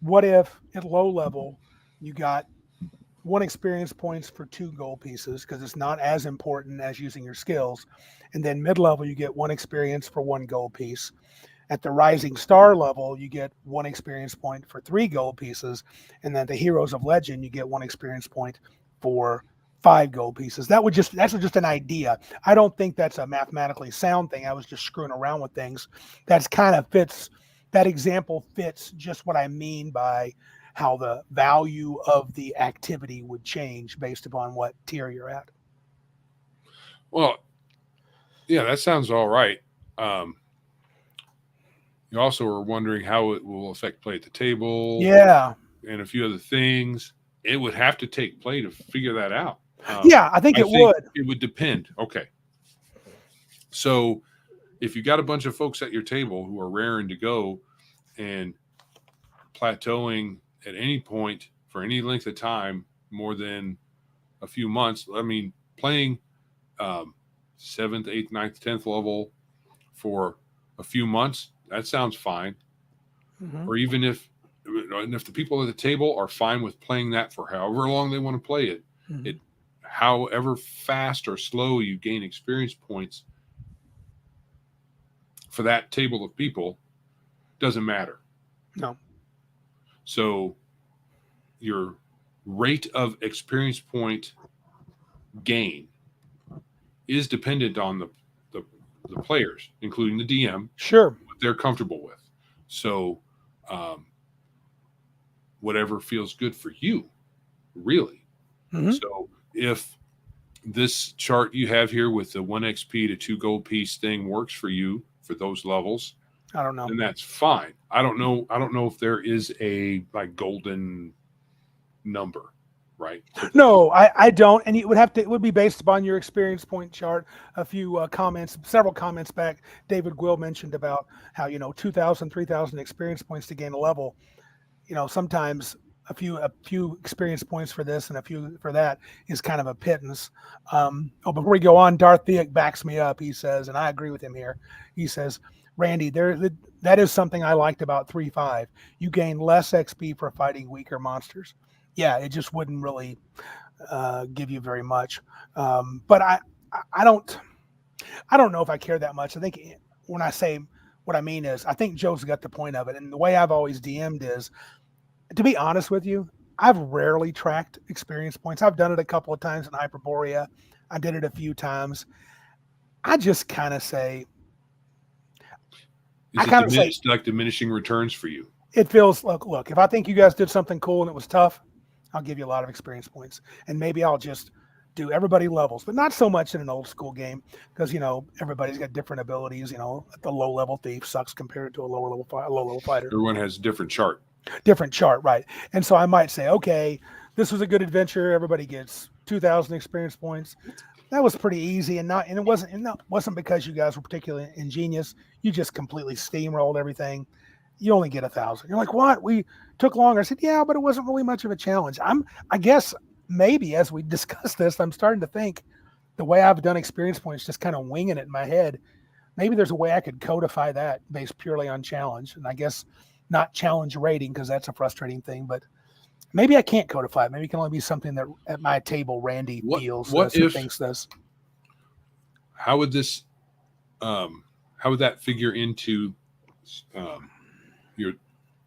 what if at low level you got 1 experience points for 2 gold pieces because it's not as important as using your skills. And then mid-level, you get 1 experience for 1 gold piece. At the Rising Star level, you get 1 experience point for 3 gold pieces. And then the Heroes of Legend, you get 1 experience point for 5 gold pieces. That's just an idea. I don't think that's a mathematically sound thing. I was just screwing around with things. That's kind of fits. That example fits just what I mean by how the value of the activity would change based upon what tier you're at. Well, yeah, that sounds all right. You also were wondering how it will affect play at the table. Yeah. And a few other things. It would have to take play to figure that out. Yeah, I think it would. It would depend. Okay. So if you got a bunch of folks at your table who are raring to go and plateauing at any point for any length of time, more than a few months, I mean, playing 7th, 8th, 9th, 10th level for a few months, that sounds fine. Or even if the people at the table are fine with playing that for however long they want to play it, however fast or slow you gain experience points for that table of people doesn't matter. No. So your rate of experience point gain is dependent on the players, including the DM. Sure. What they're comfortable with. So whatever feels good for you, really. So if this chart you have here with the 1 XP to 2 gold piece thing works for you for those levels, I don't know. then that's fine. I don't know if there is a like golden number, right? No, I don't. And it would be based upon your experience point chart. A few several comments back, David Gwill mentioned about how, 2,000, 3,000 experience points to gain a level. Sometimes a few experience points for this and a few for that is kind of a pittance. Before we go on, Darth Theik backs me up. He says, and I agree with him here. He says, Randy, that is something I liked about 3.5. You gain less XP for fighting weaker monsters. Yeah, it just wouldn't really give you very much. But I don't know if I care that much. I think when I say what I mean is, I think Joe's got the point of it. And the way I've always DM'd is, to be honest with you, I've rarely tracked experience points. I've done it a couple of times in Hyperborea. I did it a few times. I just kind of say, like diminishing returns for you. It feels look, if I think you guys did something cool and it was tough, I'll give you a lot of experience points. And maybe I'll just do everybody levels, but not so much in an old school game because, everybody's got different abilities. The low level thief sucks compared to a low level fighter. Everyone has a different chart. Right? And so I might say, okay, this was a good adventure. Everybody gets 2,000 experience points. That was pretty easy, and it wasn't because you guys were particularly ingenious. You just completely steamrolled everything. You only get 1,000. You're like, what? We took longer. I said, yeah, but it wasn't really much of a challenge. I guess maybe as we discuss this, I'm starting to think the way I've done experience points, just kind of winging it in my head. Maybe there's a way I could codify that based purely on challenge, and I guess not challenge rating because that's a frustrating thing, but maybe I can't codify it. Maybe it can only be something that at my table Randy feels thinks this. How would this how would that figure into your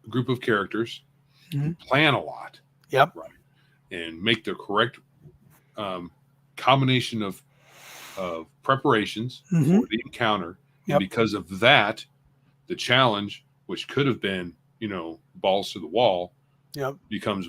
group of characters who plan a lot? Yep. Right. And make the correct combination of preparations for the encounter. Yep. And because of that, the challenge, which could have been, balls to the wall, becomes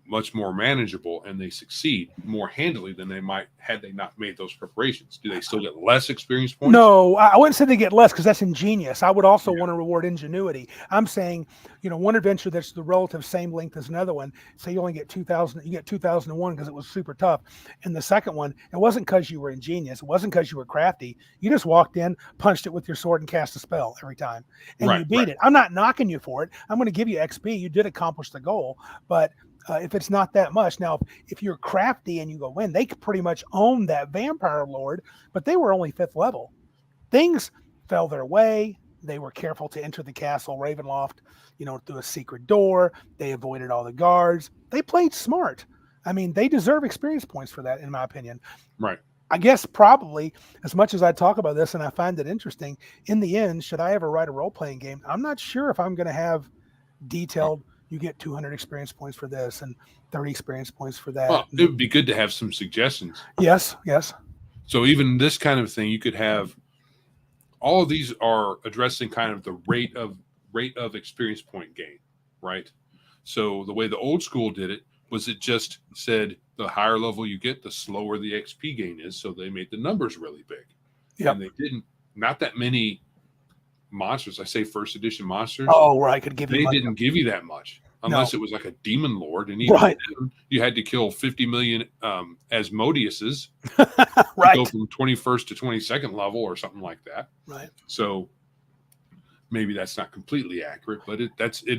much more manageable, and they succeed more handily than they might had they not made those preparations. Do they still get less experience points? No, I wouldn't say they get less because that's ingenious. I would also want to reward ingenuity. I'm saying, one adventure that's the relative same length as another one. Say you only get 2,000, you get 2001 because it was super tough. And the second one, it wasn't because you were ingenious. It wasn't because you were crafty. You just walked in, punched it with your sword, and cast a spell every time, and you beat it. I'm not knocking you for it. I'm going to give you XP. You did accomplish the goal, but if it's not that much. Now, if you're crafty and you go win, they could pretty much own that vampire lord, but they were only 5th level. Things fell their way. They were careful to enter the castle Ravenloft, through a secret door. They avoided all the guards. They played smart. I mean, they deserve experience points for that, in my opinion. Right. I guess probably, as much as I talk about this and I find it interesting, in the end, should I ever write a role-playing game, I'm not sure if I'm going to have detailed you get 200 experience points for this and 30 experience points for that. Well, it would be good to have some suggestions. Yes, yes. So even this kind of thing, you could have. All of these are addressing kind of the rate of experience point gain, right? So the way the old school did it was it just said the higher level you get, the slower the XP gain is. So they made the numbers really big. Yep. And they didn't, not that many monsters, I say first edition monsters. Oh, right. Could give you They money. didn't give you that much unless it was like a demon lord. And even then, you had to kill 50 million Asmodeus's right. to go from 21st to 22nd level or something like that. Right. So maybe that's not completely accurate, but it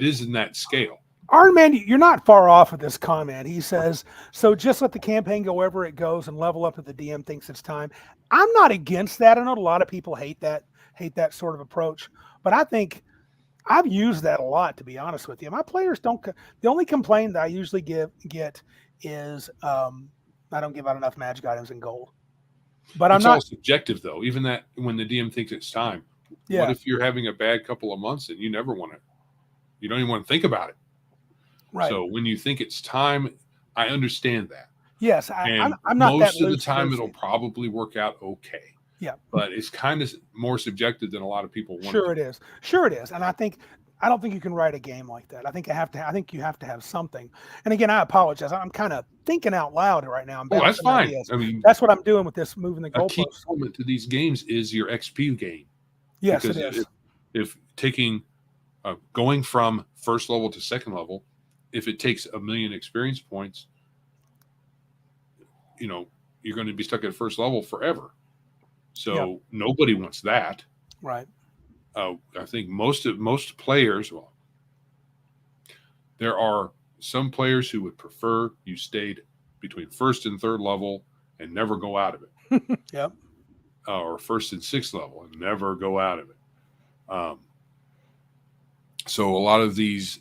is in that scale. Iron Man, you're not far off with this comment. He says, so just let the campaign go wherever it goes and level up if the DM thinks it's time. I'm not against that. I know a lot of people hate that sort of approach, but I think I've used that a lot, to be honest with you. My players don't, the only complaint that I usually get is I don't give out enough magic items in gold. But it's all subjective, though. Even that when the DM thinks it's time. Yeah. What if you're having a bad couple of months and you never want to? You don't even want to think about it. Right. So when you think it's time, I understand that. Yes, I'm not most that of the time it'll probably work out okay. Yeah, but it's kind of more subjective than a lot of people want. Sure, it is. And I don't think you can write a game like that. I think you have to have something. And again, I apologize. I'm kind of thinking out loud right now. That's fine. Ideas. I mean, that's what I'm doing with this moving the goalposts. A key element to these games is your XP gain. Yes, because it is. If taking going from first level to second level, if it takes 1 million experience points, you're going to be stuck at first level forever. So nobody wants that. Right. I think most players, there are some players who would prefer you stayed between first and third level and never go out of it. Yep. Or first and sixth level and never go out of it. So a lot of these,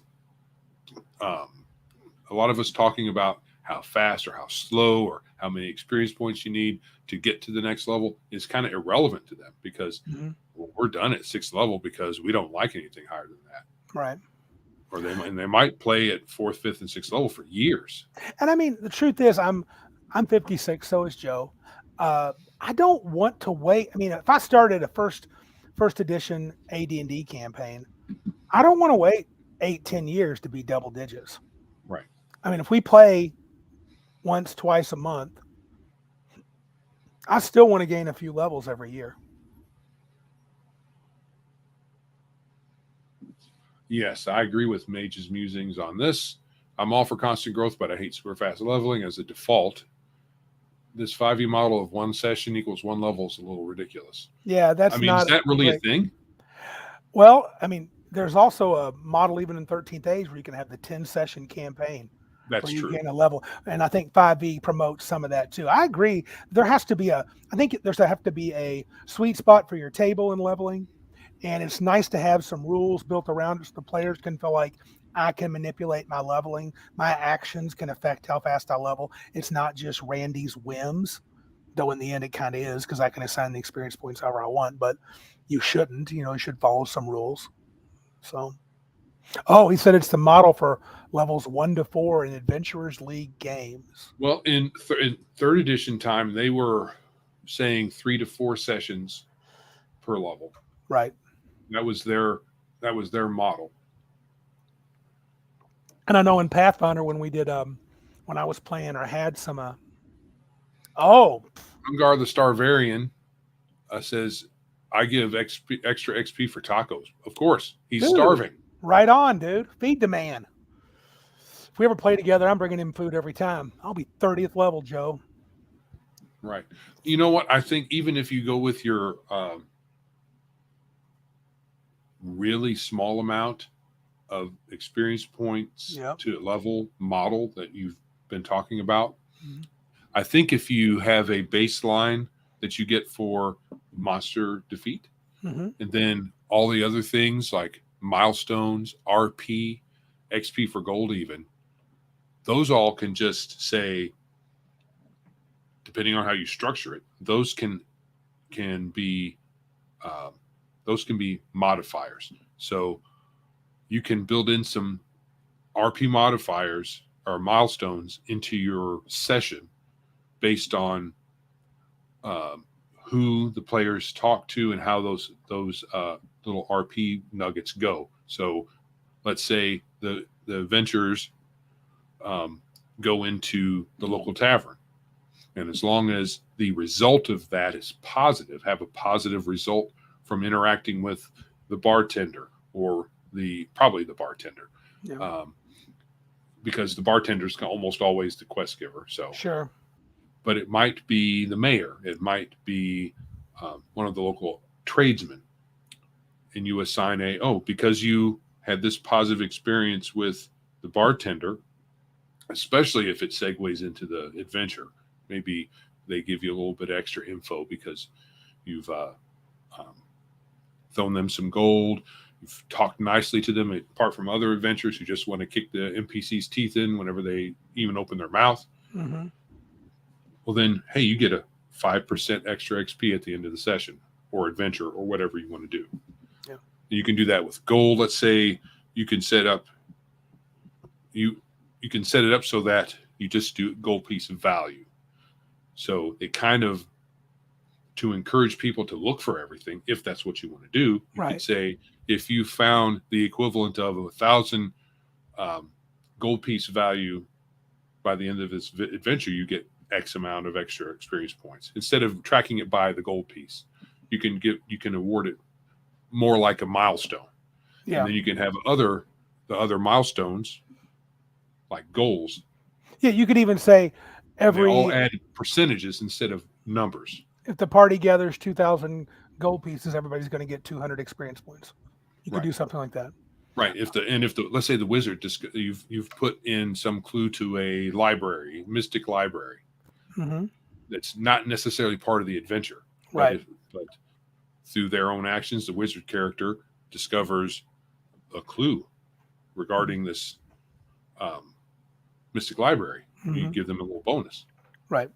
a lot of us talking about how fast or how slow or how many experience points you need to get to the next level is kind of irrelevant to them because we're done at sixth level because we don't like anything higher than that. Right. Or they might play at fourth, fifth, and sixth level for years. And I mean, the truth is, I'm 56, so is Joe. I don't want to wait. I mean, if I started a first edition AD&D campaign, I don't want to wait 8-10 years to be double digits. Right. I mean, if we play once, twice a month, I still want to gain a few levels every year. Yes, I agree with Mage's musings on this. I'm all for constant growth, but I hate super fast leveling as a default. This 5e model of 1 session equals 1 level is a little ridiculous. Yeah, is that really a thing? Well, I mean, there's also a model even in 13th Age where you can have the 10-session campaign. That's true. You gain a level, and I think 5e promotes some of that too. I agree. There has to be I think there's have to be a sweet spot for your table in leveling, and it's nice to have some rules built around it so the players can feel like I can manipulate my leveling. My actions can affect how fast I level. It's not just Randy's whims, though in the end it kind of is because I can assign the experience points however I want, but you shouldn't. You should follow some rules. So. Oh, he said it's the model for levels 1 to 4 in Adventurers League games. Well, in third edition time, they were saying 3 to 4 sessions per level. Right. That was their model. And I know in Pathfinder when we did when I was playing or had some Ungar the Starvarian says I give extra XP for tacos. Of course, he's starving. Right on, dude. Feed the man. If we ever play together, I'm bringing him food every time. I'll be 30th level, Joe. Right. You know what? I think even if you go with your really small amount of experience points to level model that you've been talking about, I think if you have a baseline that you get for monster defeat, and then all the other things like milestones, RP, XP for gold even, those all can just say, depending on how you structure it, those can be modifiers. So you can build in some RP modifiers or milestones into your session based on who the players talk to and how those little RP nuggets go. So let's say the adventurers go into the local tavern, and as long as the result of that is positive, have a positive result from interacting with the bartender or probably the bartender, because the bartender's almost always the quest giver. So sure. But it might be the mayor, it might be one of the local tradesmen, and you assign because you had this positive experience with the bartender, especially if it segues into the adventure. Maybe they give you a little bit extra info because you've thrown them some gold, you've talked nicely to them, apart from other adventurers who just want to kick the NPC's teeth in whenever they even open their mouth. Mm-hmm. Well, then, hey, you get a 5% extra XP at the end of the session or adventure or whatever you want to do. Yeah. You can do that with gold. Let's say you can set up you can set it up so that you just do gold piece of value. So it kind of, to encourage people to look for everything, if that's what you want to do, you could say, if you found the equivalent of 1,000 gold piece value by the end of this adventure, you get X amount of extra experience points. Instead of tracking it by the gold piece, you can award it more like a milestone. Yeah. And then you can have the other milestones like goals. Yeah, you could even say they all add percentages instead of numbers. If the party gathers 2,000 gold pieces, everybody's going to get 200 experience points. You could do something like that. Right. If the let's say the wizard, you've put in some clue to a library, mystic library, that's not necessarily part of the adventure. Right. But through their own actions, the wizard character discovers a clue regarding this mystic library. You give them a little bonus. Right.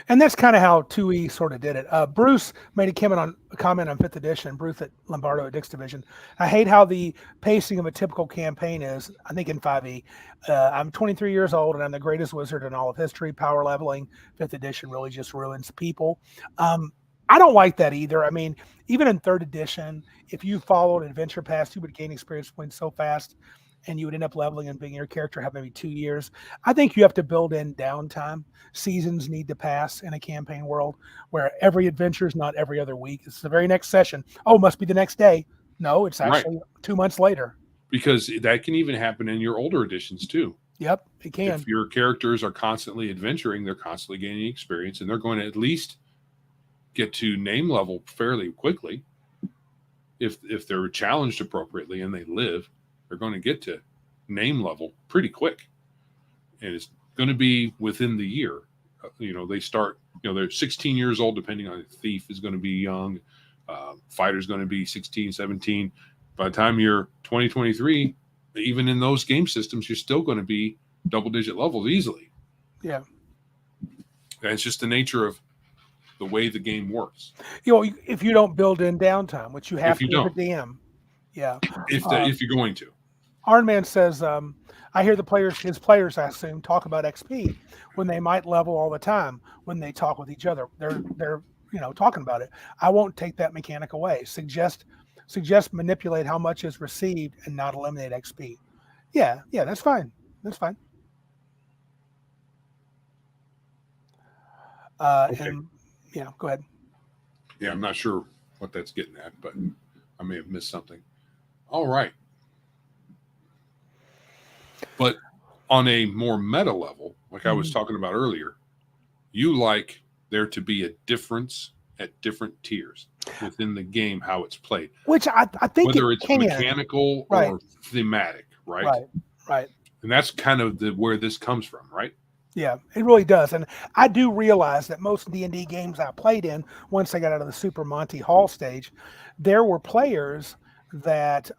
And that's kind of how 2E sort of did it. Bruce made a comment on 5th edition, Bruce at Lombardo at Dick's Division. I hate how the pacing of a typical campaign is, I think in 5E. I'm 23 years old and I'm the greatest wizard in all of history. Power leveling, 5th edition really just ruins people. I don't like that either. I mean, even in 3rd edition, if you followed Adventure Pass, you would gain experience points so fast and you would end up leveling and being your character have maybe 2 years. I think you have to build in downtime. Seasons need to pass in a campaign world where every adventure is not every other week. It's the very next session. Oh, must be the next day. No, it's actually 2 months later. Because that can even happen in your older editions too. Yep, it can. If your characters are constantly adventuring, they're constantly gaining experience, and they're going to at least get to name level fairly quickly. If they're challenged appropriately and they live, they're going to get to name level pretty quick. And it's going to be within the year. They start, they're 16 years old, depending on the thief is going to be young. Fighter's going to be 16, 17. By the time you're 2023, even in those game systems, you're still going to be double-digit levels easily. Yeah. And it's just the nature of the way the game works. If you don't build in downtime, which you have to do with DM. Yeah. If you're going to. Ironman says, I hear his players, I assume, talk about XP when they might level all the time when they talk with each other. They're talking about it. I won't take that mechanic away. Suggest manipulate how much is received and not eliminate XP. Yeah, that's fine. That's fine. Okay. And go ahead. Yeah, I'm not sure what that's getting at, but I may have missed something. All right. But on a more meta level, like I was talking about earlier, you like there to be a difference at different tiers within the game, how it's played. Which I think whether it's mechanical or thematic, right? Right. And that's kind of where this comes from, right? Yeah, it really does. And I do realize that most D&D games I played in, once I got out of the Super Monty Hall stage, there were players that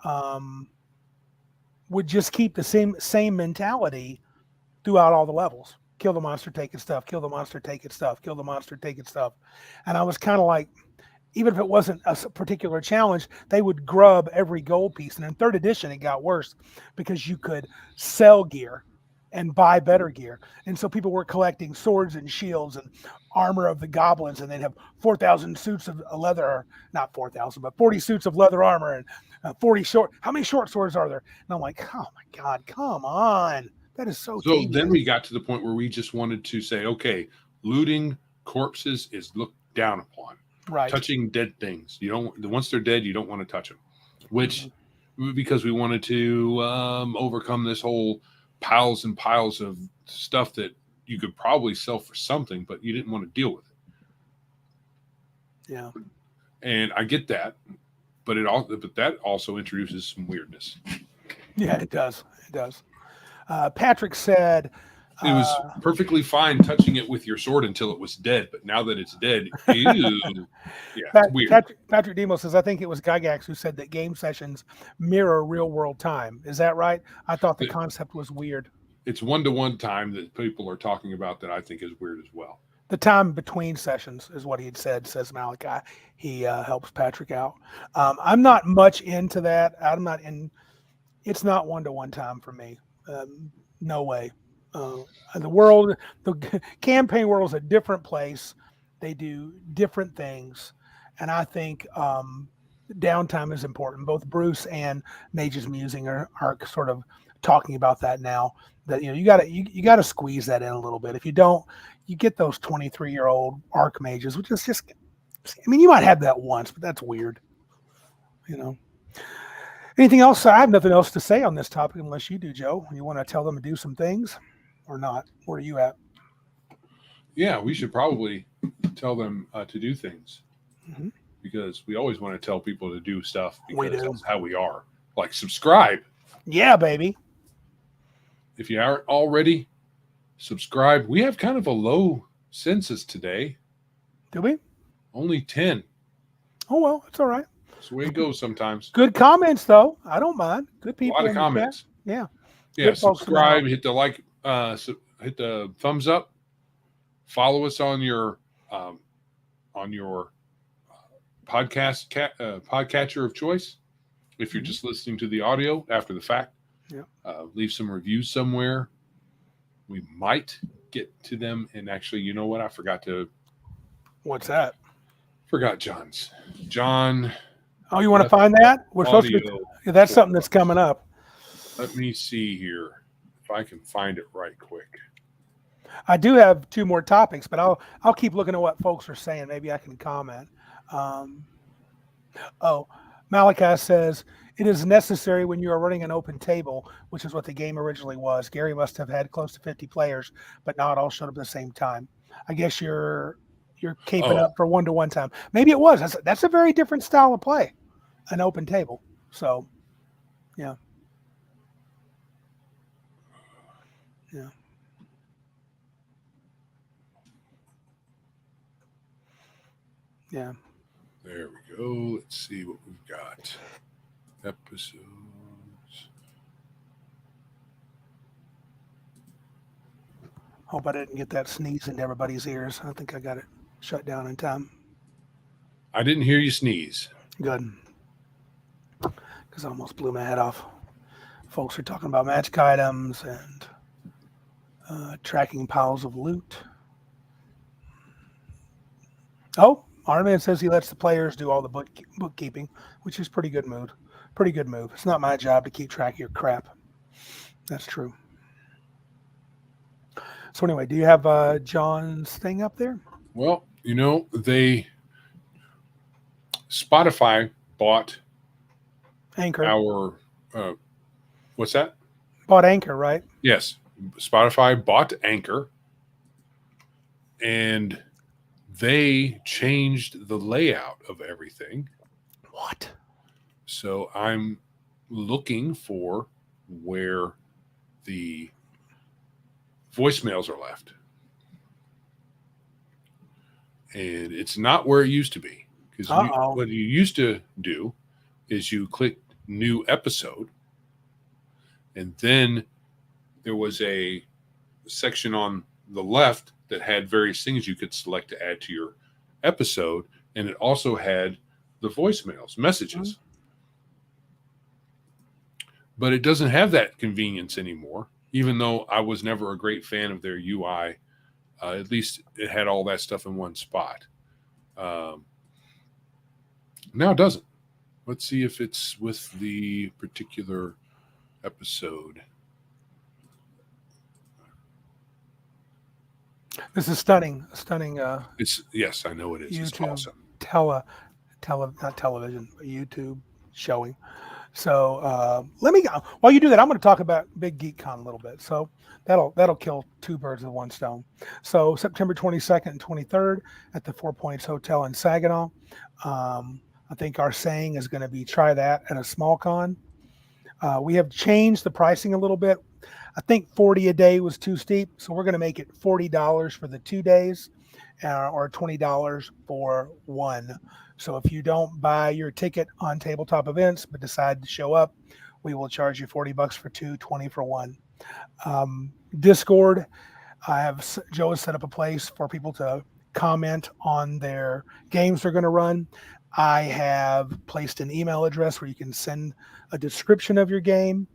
would just keep the same mentality throughout all the levels. Kill the monster, take its stuff, kill the monster, take its stuff, kill the monster, take its stuff. And I was kind of like, even if it wasn't a particular challenge, they would grub every gold piece. And in third edition, it got worse because you could sell gear and buy better gear. And so people were collecting swords and shields and armor of the goblins, and they'd have 4,000 suits of leather, or not 4,000, but 40 suits of leather armor and 40 short. How many short swords are there? And I'm like, oh my God, come on. That is so So tedious. then we got to the point where we just wanted to say, okay, looting corpses is looked down upon. Right. Touching dead things. You don't, once they're dead, you don't want to touch them. Which, because we wanted to overcome this whole piles and piles of stuff that you could probably sell for something, but you didn't want to deal with it. Yeah. And I get that, but that also introduces some weirdness. Yeah, it does. It does. Patrick said it was perfectly fine touching it with your sword until it was dead, but now that it's dead, ew. Yeah, it's weird. Patrick Demo says, I think it was Gygax who said that game sessions mirror real world time. Is that right? I thought the concept was weird. It's 1-to-1 time that people are talking about that I think is weird as well. The time between sessions is what he had said, says Malachi. He helps Patrick out. I'm not much into that. I'm not in. It's not 1-to-1 time for me. No way. The campaign world is a different place. They do different things. And I think downtime is important. Both Bruce and Mage's Musing are sort of talking about that now. That you gotta squeeze that in a little bit. If you don't, you get those 23-year-old archmages, which is just, I mean, you might have that once, but that's weird. Anything else? I have nothing else to say on this topic unless you do, Joe. You want to tell them to do some things or not? Where are you at? Yeah, we should probably tell them to do things because we always want to tell people to do stuff because that's how we are. Like subscribe. Yeah, baby. If you aren't already, subscribe. We have kind of a low census today. Do we? Only 10. Oh, well, it's all right. That's the way it goes sometimes. Good comments, though. I don't mind. Good people. A lot of comments. Yeah. Yeah, subscribe, hit the like, hit the thumbs up. Follow us on your podcatcher of choice. If you're just listening to the audio after the fact, leave some reviews somewhere. We might get to them. And actually, you know what? I forgot to. What's that? Forgot John's. John. Oh, you want to find that? We're supposed to. That's something that's coming up. Let me see here if I can find it right quick. I do have 2 more topics, but I'll keep looking at what folks are saying. Maybe I can comment. Malachi says, it is necessary when you are running an open table, which is what the game originally was. Gary must have had close to 50 players, but not all showed up at the same time. I guess you're caping up for 1-to-1 time. Maybe it was. That's a very different style of play, an open table. So, yeah. Yeah. Yeah. There we go. Let's see what we've got. Episodes. Hope I didn't get that sneeze into everybody's ears. I think I got it shut down in time. I didn't hear you sneeze. Good. Because I almost blew my head off. Folks are talking about magic items and tracking piles of loot. Oh, Arman says he lets the players do all the bookkeeping, which is pretty good move. Pretty good move. It's not my job to keep track of your crap. That's true. So anyway, do you have John's thing up there? Well, Spotify bought Anchor. Our what's that? Bought Anchor, right? Yes. Spotify bought Anchor and they changed the layout of everything. What? So I'm looking for where the voicemails are left. And it's not where it used to be. Because what you used to do is you click new episode. And then there was a section on the left that had various things you could select to add to your episode. and it also had the voicemails, messages. But it doesn't have that convenience anymore, even though I was never a great fan of their UI. At least it had all that stuff in one spot. Now it doesn't. Let's see if it's with the particular episode. This is stunning. It's yes, I know it is. It's YouTube awesome. not television, but YouTube showing. So let me while you do that, I'm going to talk about Big Geek Con a little bit. So that'll kill two birds with one stone. So September 22nd and 23rd at the Four Points Hotel in Saginaw. I think our saying is going to be try that at a small con. We have changed the pricing a little bit. I think 40 a day was too steep, so we're going to make it $40 for the 2 days, or $20 for one. So if you don't buy your ticket on tabletop events but decide to show up, we will charge you $40 for two, 20 for one. Discord, Joe has set up a place for people to comment on their games they're going to run. I have placed an email address where you can send a description of your game,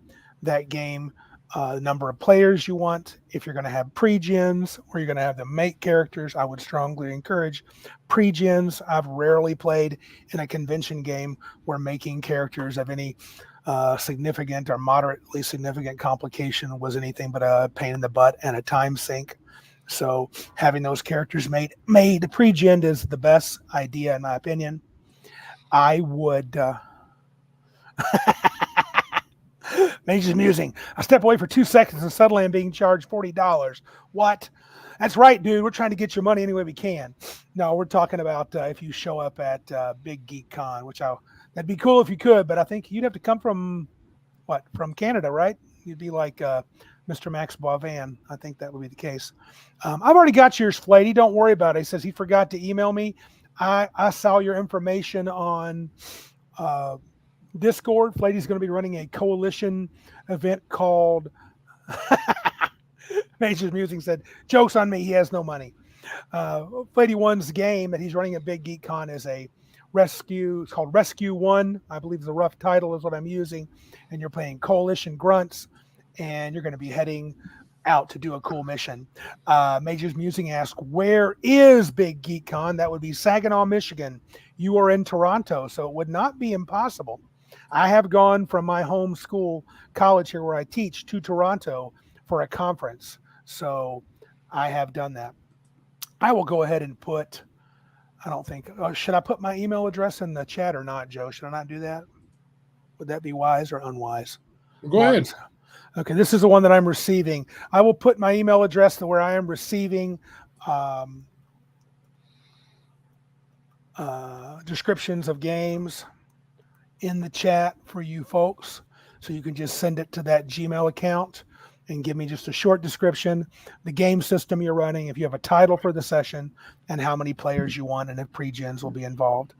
that game, the number of players you want. If you're going to have pre-gens or you're going to have them make characters, I would strongly encourage pre-gens. I've rarely played in a convention game where making characters of any significant or moderately significant complication was anything but a pain in the butt and a time sink. So having those characters made pre-gen is the best idea in my opinion. I would Mage's musing. I step away for 2 seconds and suddenly I'm being charged $40. What? That's right, dude. We're trying to get your money any way we can. No, we're talking about if you show up at Big Geek Con, which that'd be cool if you could, but I think you'd have to come from Canada, right? You'd be like Mr. Max Boivin. I think that would be the case. I've already got yours, Flatey. Don't worry about it. He says he forgot to email me. I saw your information on Discord. Flatey's going to be running a coalition event called Major's Musing said, joke's on me, he has no money. Flatey One's game that he's running at Big Geek Con is a rescue. It's called Rescue One. I believe the rough title is what I'm using. And you're playing coalition grunts and you're going to be heading out to do a cool mission. Major's Musing asks, where is Big Geek Con? That would be Saginaw, Michigan. You are in Toronto, so it would not be impossible. I have gone from my home school, college here where I teach, to Toronto for a conference. So I have done that. I will go ahead and put, should I put my email address in the chat or not, Joe? Should I not do that? Would that be wise or unwise? Go ahead. Okay, this is the one that I'm receiving. I will put my email address to where I am receiving descriptions of games in the chat for you folks. So you can just send it to that Gmail account and give me just a short description, the game system you're running, if you have a title for the session, and how many players you want, and if pre-gens will be involved.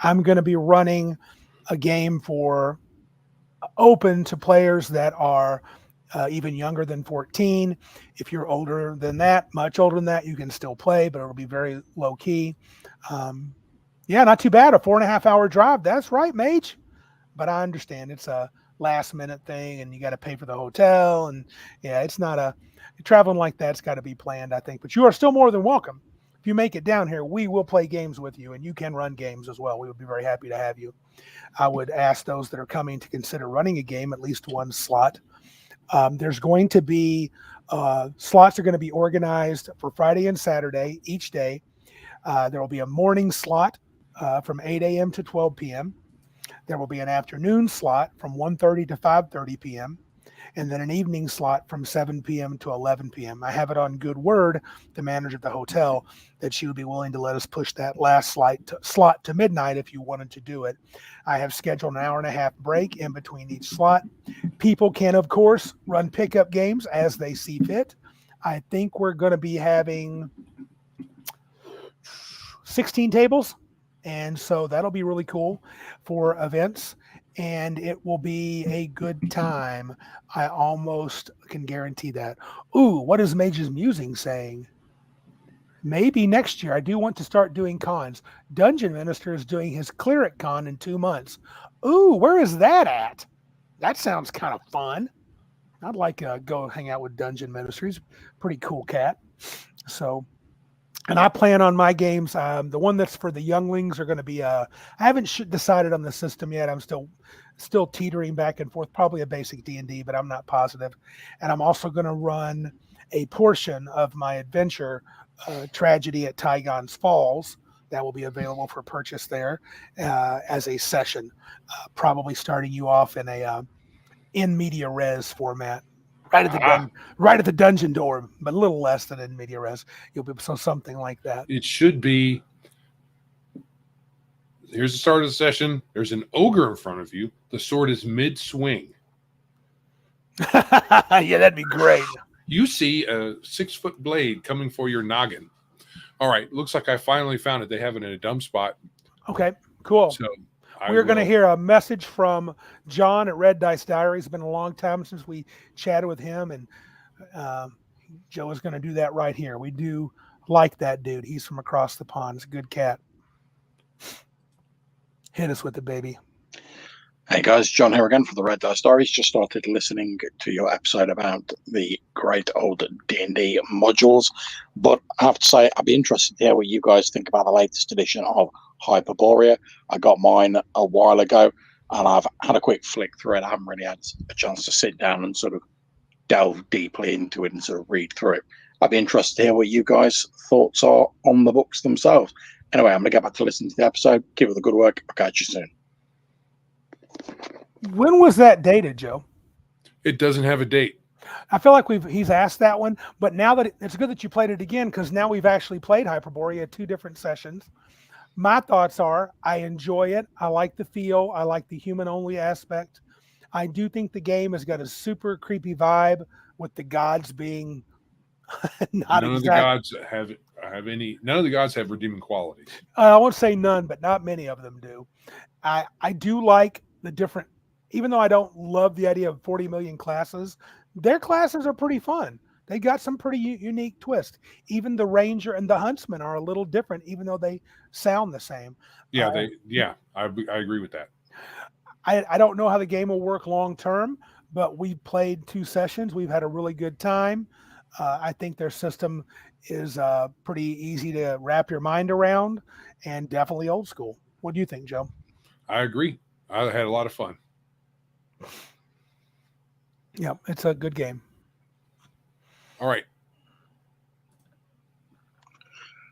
I'm going to be running a game for open to players that are even younger than 14. If you're older than that, much older than that, you can still play, but it'll be very low key. Not too bad. A 4.5 hour drive. That's right, Mage. But I understand it's a last minute thing and you got to pay for the hotel. And yeah, it's not traveling like that's got to be planned, I think. But you are still more than welcome. If you make it down here, we will play games with you and you can run games as well. We would be very happy to have you. I would ask those that are coming to consider running a game, at least one slot. There's going to be slots are going to be organized for Friday and Saturday each day. There will be a morning slot from 8 a.m. to 12 p.m. There will be an afternoon slot from 1:30 to 5:30 p.m. and then an evening slot from 7 p.m. to 11 p.m. I have it on good word, the manager at the hotel, that she would be willing to let us push that last slot to midnight if you wanted to do it. I have scheduled an 1.5 hour break in between each slot. People can, of course, run pickup games as they see fit. I think we're going to be having 16 tables. And so that'll be really cool for events. And it will be a good time. I almost can guarantee that. Ooh, what is Mage's Musing saying? maybe next year. I do want to start doing cons. Dungeon Minister is doing his Cleric Con in 2 months. Ooh, where is that at? That sounds kind of fun. I'd like to go hang out with Dungeon Minister. He's a pretty cool cat. So, and I plan on my games. The one that's for the younglings are going to be. I haven't decided on the system yet. I'm still teetering back and forth. Probably a basic D&D, but I'm not positive. And I'm also going to run a portion of my adventure, Tragedy at Tygon's Falls. That will be available for purchase there as a session. Probably starting you off in a in media res format. Right at the dungeon door, but a little less than in media res. You'll be something like that. It should be. Here's the start of the session. There's an ogre in front of you. The sword is mid-swing. Yeah, that'd be great. You see a 6-foot blade coming for your noggin. All right, looks like I finally found it. They have it in a dumb spot. Okay, cool. So we're going to hear a message from John at Red Dice Diary. It's been a long time since we chatted with him, and Joe is going to do that right here. We do like that dude. He's from across the pond. He's a good cat. Hit us with it, baby. Hey guys, John here again for the Red Dice Diaries. Just started listening to your episode about the great old D&D modules, but I have to say I'd be interested to hear what you guys think about the latest edition of Hyperborea. I got mine a while ago, and I've had a quick flick through it. I haven't really had a chance to sit down and sort of delve deeply into it and sort of read through it. I'd be interested to hear what you guys' thoughts are on the books themselves. Anyway, I'm going to get back to listening to the episode. Keep up the good work. I'll catch you soon. When was that dated, Joe? It doesn't have a date. I feel like he's asked that one, but now that it's good that you played it again, because now we've actually played Hyperborea 2 different sessions. My thoughts are I enjoy it. I like the feel. I like the human-only aspect. I do think the game has got a super creepy vibe with the gods being not None of the gods have any. None of the gods have redeeming qualities. I won't say none, but not many of them do. I do like the different, even though I don't love the idea of 40 million classes, their classes are pretty fun. They got some pretty unique twists. Even the ranger and the huntsman are a little different, even though they sound the same. Yeah, I agree with that. I don't know how the game will work long term, but we've played 2 sessions. We've had a really good time. I think their system is pretty easy to wrap your mind around and definitely old school. What do you think, Joe? I agree. I had a lot of fun. Yeah, it's a good game. All right.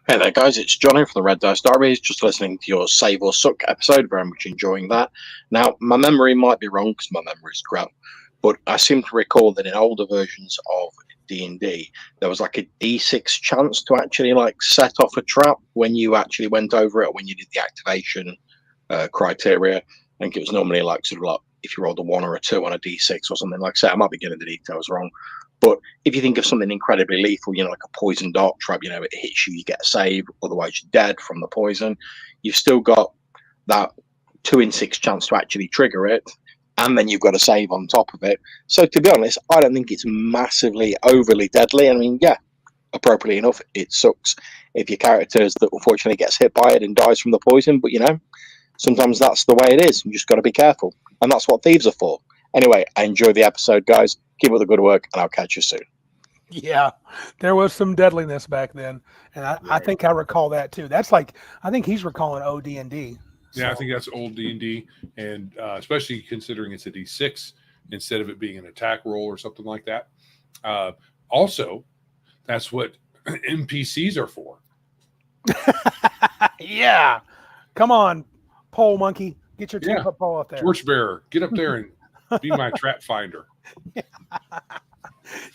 Hey there, guys. It's Johnny from the Red Dice Diaries. Just listening to your Save or Suck episode. Very much enjoying that. Now, my memory might be wrong because my memory is crap, but I seem to recall that in older versions of D&D, there was like a D6 chance to actually like set off a trap when you actually went over it, when you did the activation criteria. I think it was normally like sort of like if you rolled a 1 or a 2 on a D6 or something like that. I might be getting the details wrong. But if you think of something incredibly lethal, like a poison dart trap, it hits you, you get a save, otherwise you're dead from the poison. You've still got that 2 in 6 chance to actually trigger it, and then you've got a save on top of it. So to be honest, I don't think it's massively overly deadly. I mean, yeah, appropriately enough, it sucks if your character that unfortunately gets hit by it and dies from the poison, but sometimes that's the way it is. You just got to be careful, and that's what thieves are for. Anyway, I enjoyed the episode, guys. Keep up the good work, and I'll catch you soon. Yeah, there was some deadliness back then, and I think I recall that too. That's like, I think he's recalling OD&D. Yeah, I think that's old D&D, and especially considering it's a D6 instead of it being an attack roll or something like that. Also, that's what NPCs are for. Yeah, come on, pole monkey, get your 10-foot pole up there. Torchbearer, get up there and be my trap finder.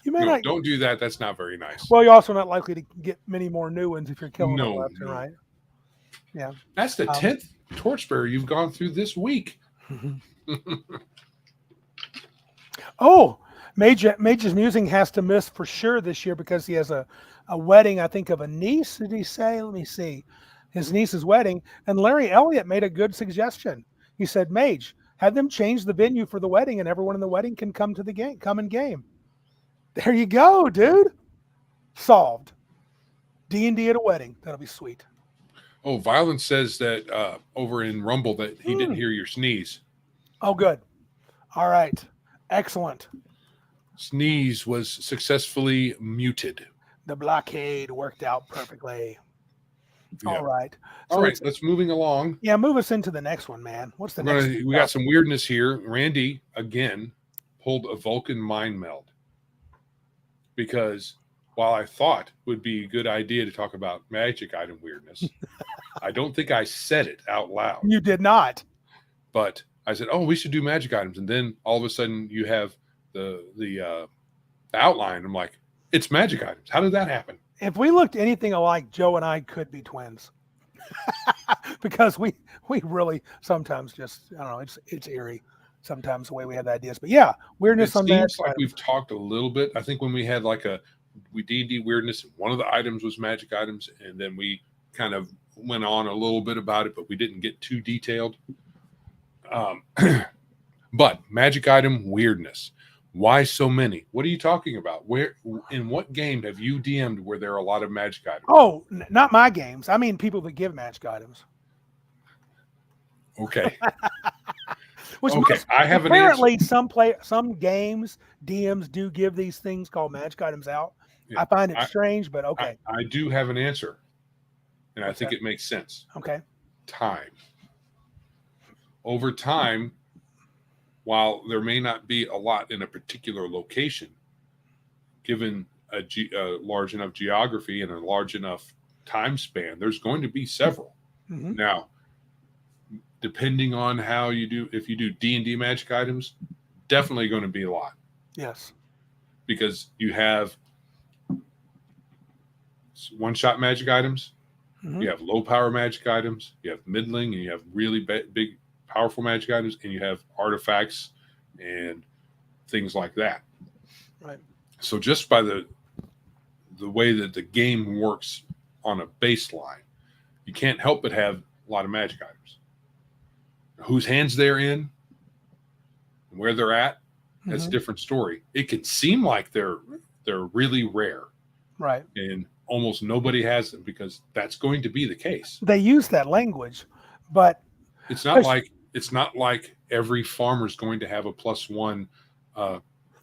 You may not. Don't do that. That's not very nice. Well, you're also not likely to get many more new ones if you're killing them left and right. Yeah, that's the 10th torchbearer you've gone through this week. Oh, Mage's Musing has to miss for sure this year because he has a wedding, I think, of a niece. Did he say? Let me see. His niece's wedding. And Larry Elliott made a good suggestion. He said, Mage, have them change the venue for the wedding and everyone in the wedding can come to the game, come and game. There you go, dude. Solved. D&D at a wedding. That'll be sweet. Oh, Violence says that over in Rumble that he didn't hear your sneeze. Oh, good. All right. Excellent. Sneeze was successfully muted. The blockade worked out perfectly. Yeah. All right. All right, let's moving along. Yeah, move us into the next one, man. What's the next? We got some weirdness here. Randy, again, pulled a Vulcan mind meld. Because while I thought it would be a good idea to talk about magic item weirdness, I don't think I said it out loud. You did not. But I said, oh, we should do magic items. And then all of a sudden you have the outline. I'm like, it's magic items. How did that happen? If we looked anything alike, Joe and I could be twins. Because we really sometimes just, I don't know, it's eerie sometimes the way we have the ideas. But yeah, weirdness on that. It seems like we've talked a little bit. I think when we had we D&D weirdness, and one of the items was magic items, and then we kind of went on a little bit about it, but we didn't get too detailed. But magic item weirdness. Why so many? What are you talking about? Where, in what game have you DM'd where there are a lot of magic items? Oh, not my games. I mean, people that give magic items. Okay. Which I have an apparently answer. some games DMs do give these things called magic items out. Yeah, I find it strange, but okay. I do have an answer, and I think it makes sense. Okay. Time. Over time, while there may not be a lot in a particular location, given a large enough geography and a large enough time span, there's going to be several. Mm-hmm. Now, depending on how you do, if you do D&D magic items, definitely going to be a lot. Yes. Because you have one-shot magic items, you have low-power magic items, you have middling, and you have really big, powerful magic items, and you have artifacts and things like that. Right. So just by the way that the game works on a baseline, you can't help but have a lot of magic items. Whose hands they're in, where they're at, that's a different story. It can seem like they're really rare, right? And almost nobody has them because that's going to be the case. They use that language, but it's not like every farmer's going to have a +1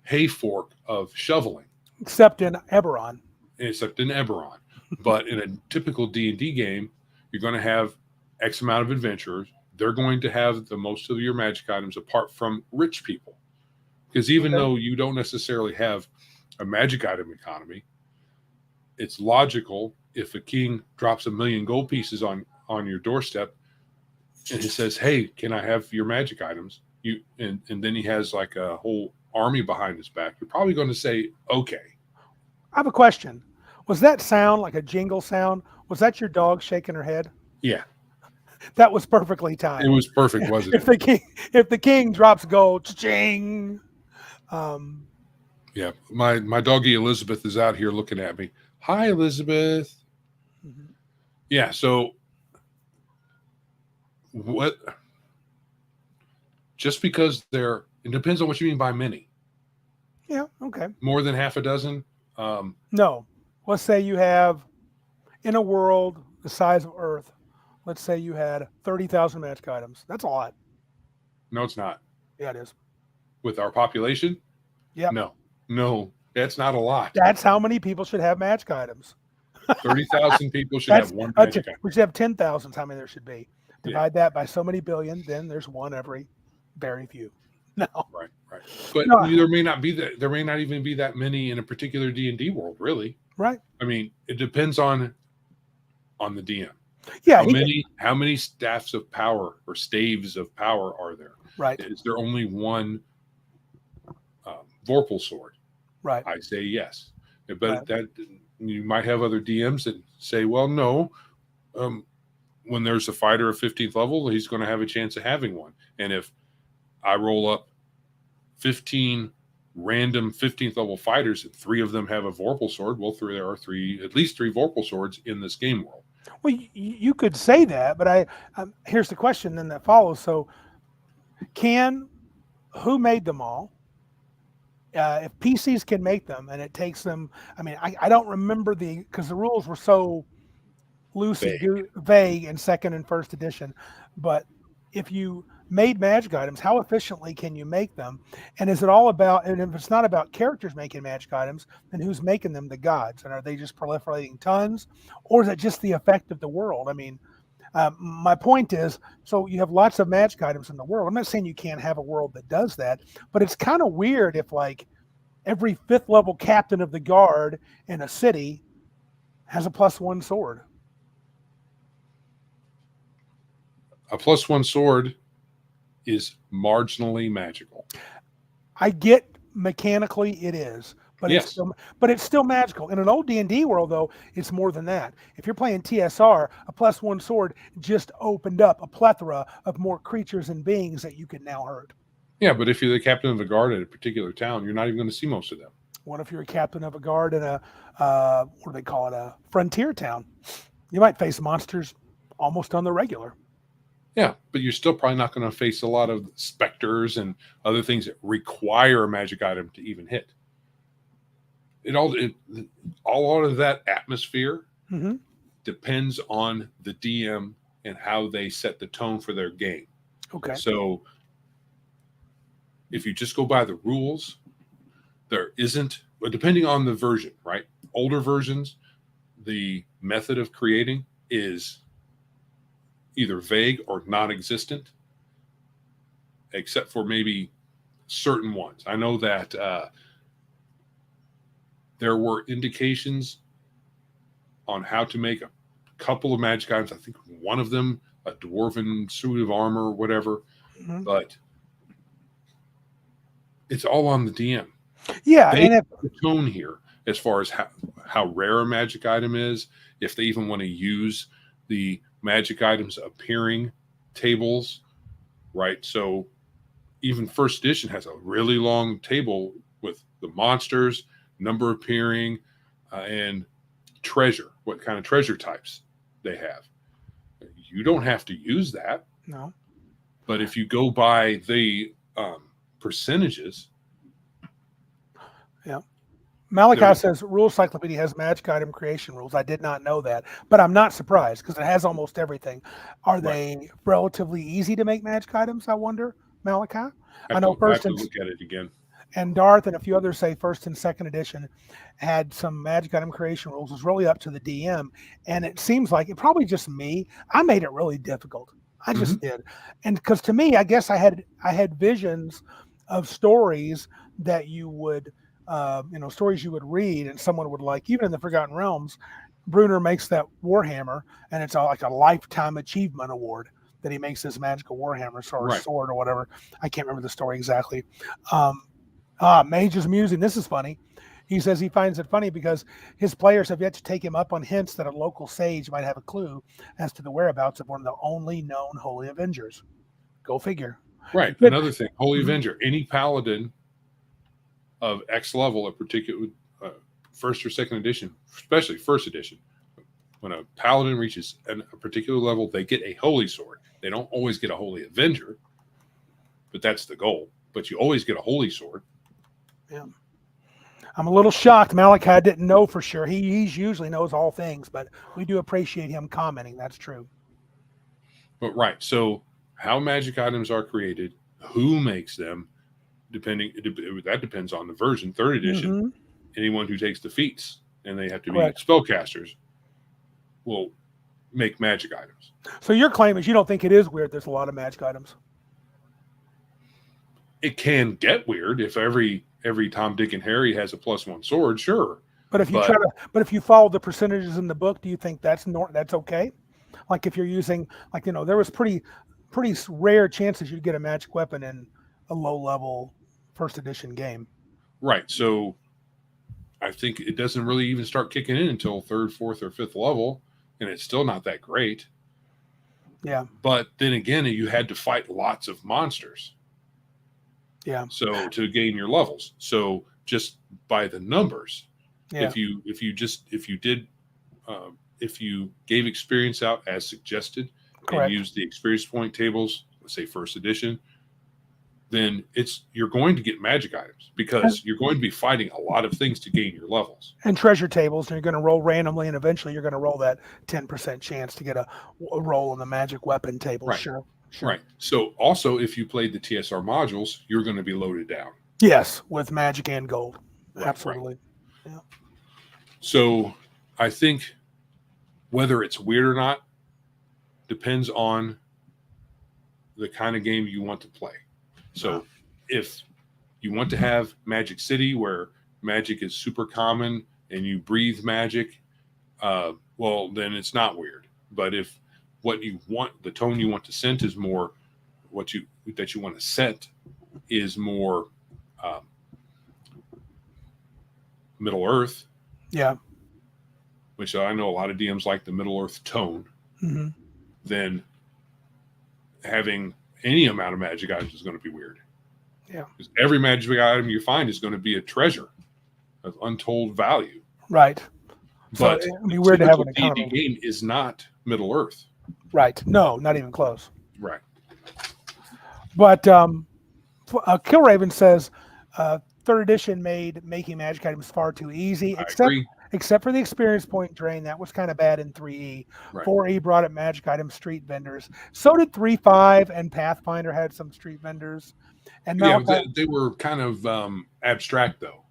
hay fork of shoveling, except in Eberron. But in a typical D&D game, you're going to have X amount of adventurers. They're going to have the most of your magic items apart from rich people. Because even though you don't necessarily have a magic item economy, it's logical if a king drops 1 million gold pieces on your doorstep and he says, hey, can I have your magic items? And then he has like a whole army behind his back. You're probably going to say, okay. I have a question. Was that sound like a jingle sound? Was that your dog shaking her head? Yeah. That was perfectly timed. It was perfect, wasn't it? If the king drops gold, ching. Yeah, my doggie Elizabeth is out here looking at me. Hi, Elizabeth. Mm-hmm. Yeah, so what? Just because it depends on what you mean by many. Yeah, okay. More than half a dozen? No. Let's say you have, in a world the size of Earth, let's say you had 30,000 magic items. That's a lot. No, it's not. Yeah, it is. With our population? Yeah. No, that's not a lot. That's how many people should have magic items. 30,000 people should have one magic item. We should have 10,000. How many there should be? Divide that by so many billion, then there's one every very few. No. Right. But there may not be that. There may not even be that many in a particular D&D world, really. Right. I mean, it depends on the DM. Yeah. How many staffs of power or staves of power are there? Right. Is there only one Vorpal sword? Right. I say yes. But that you might have other DMs that say, well, no. When there's a fighter of 15th level, he's going to have a chance of having one. And if I roll up 15 random 15th level fighters and 3 of them have a Vorpal sword, well, there are at least 3 Vorpal swords in this game world. Well, you could say that, but here's the question then that follows. So who made them all? if PCs can make them, and it takes them, I mean, I don't remember because the rules were so vague in second and first edition, but if you made magic items, how efficiently can you make them? And is it all about, and if it's not about characters making magic items, then who's making them? The gods? And are they just proliferating tons? Or is it just the effect of the world? I mean, my point is, so you have lots of magic items in the world. I'm not saying you can't have a world that does that, but it's kind of weird if like every 5th level captain of the guard in a city has a +1 sword. A +1 sword is marginally magical. I get mechanically it is, but Yes. it's still magical. In an old D&D world, though, it's more than that. If you're playing TSR, a +1 sword just opened up a plethora of more creatures and beings that you can now hurt. Yeah, but if you're the captain of the guard at a particular town, you're not even going to see most of them. What if you're a captain of a guard in a what do they call it, a frontier town? You might face monsters almost on the regular. Yeah, but you're still probably not going to face a lot of specters and other things that require a magic item to even hit. All of that atmosphere depends on the DM and how they set the tone for their game. Okay. So if you just go by the rules, there isn't, depending on the version, right? Older versions, the method of creating is either vague or non-existent, except for maybe certain ones. I know that there were indications on how to make a couple of magic items. I think one of them, a dwarven suit of armor or whatever, but it's all on the DM. Yeah, they and the tone here as far as how rare a magic item is, if they even want to use the magic items appearing tables, right? So even first edition has a really long table with the monsters, number appearing, and treasure, what kind of treasure types they have. You don't have to use that. No. But if you go by the percentages. Yeah. Malachi says Rule Cyclopedia has magic item creation rules. I did not know that, but I'm not surprised because it has almost everything. Are they relatively easy to make magic items? I wonder, Malachi. I know I have to look at it again. And Darth and a few others say first and second edition had some magic item creation rules. It was really up to the DM, and it seems like it probably just me. I made it really difficult. I just did, and because to me, I guess I had visions of stories that you would. Stories you would read and someone would like, even in the Forgotten Realms, Bruner makes that Warhammer and it's like a lifetime achievement award that he makes this magical Warhammer or sword or whatever. I can't remember the story exactly. Mage's Musing. This is funny. He says he finds it funny because his players have yet to take him up on hints that a local sage might have a clue as to the whereabouts of one of the only known Holy Avengers. Go figure. Right. Another thing, Holy Avenger, any paladin of X level, a particular first or second edition, especially first edition, when a paladin reaches a particular level, they get a holy sword. They don't always get a holy avenger, but that's the goal. But you always get a holy sword. Yeah. I'm a little shocked. Malachi didn't know for sure. He usually knows all things, but we do appreciate him commenting. That's true. But right. So how magic items are created, who makes them, that depends on the version. Third edition, anyone who takes the feats and they have to be spellcasters will make magic items. So your claim is you don't think it is weird there's a lot of magic items? It can get weird if every Tom, Dick, and Harry has a +1 sword, sure. But if you if you follow the percentages in the book, do you think that's okay? Like if you're using, there was pretty rare chances you'd get a magic weapon in a low level first edition game. Right. So I think it doesn't really even start kicking in until 3rd, 4th, or 5th level, and it's still not that great. Yeah. But then again, you had to fight lots of monsters. Yeah. So to gain your levels. So just by the numbers, if you gave experience out as suggested and used the experience point tables, let's say first edition, then you're going to get magic items because you're going to be fighting a lot of things to gain your levels. And treasure tables, and you're going to roll randomly, and eventually you're going to roll that 10% chance to get a roll on the magic weapon table. Right. Sure. Right. So also, if you played the TSR modules, you're going to be loaded down. Yes, with magic and gold. Right, Absolutely. Right. Yeah. So I think whether it's weird or not depends on the kind of game you want to play. So if you want to have Magic City where magic is super common and you breathe magic, well, then it's not weird. But if what you want, the tone you want to set is more that you want to set is more Middle Earth. Yeah. Which I know a lot of DMs like the Middle Earth tone. Mm-hmm. Then having any amount of magic items is going to be weird. Yeah. Because every magic item you find is going to be a treasure of untold value. Right. But so it'd be weird to have an D&D game is not Middle Earth. Right. No, not even close. Right. But Killraven says third edition made making magic items far too easy, except for the experience point drain. That was kind of bad in 3E. Right. 4E brought up magic item street vendors. So did 3.5, and Pathfinder had some street vendors. And they were kind of abstract though.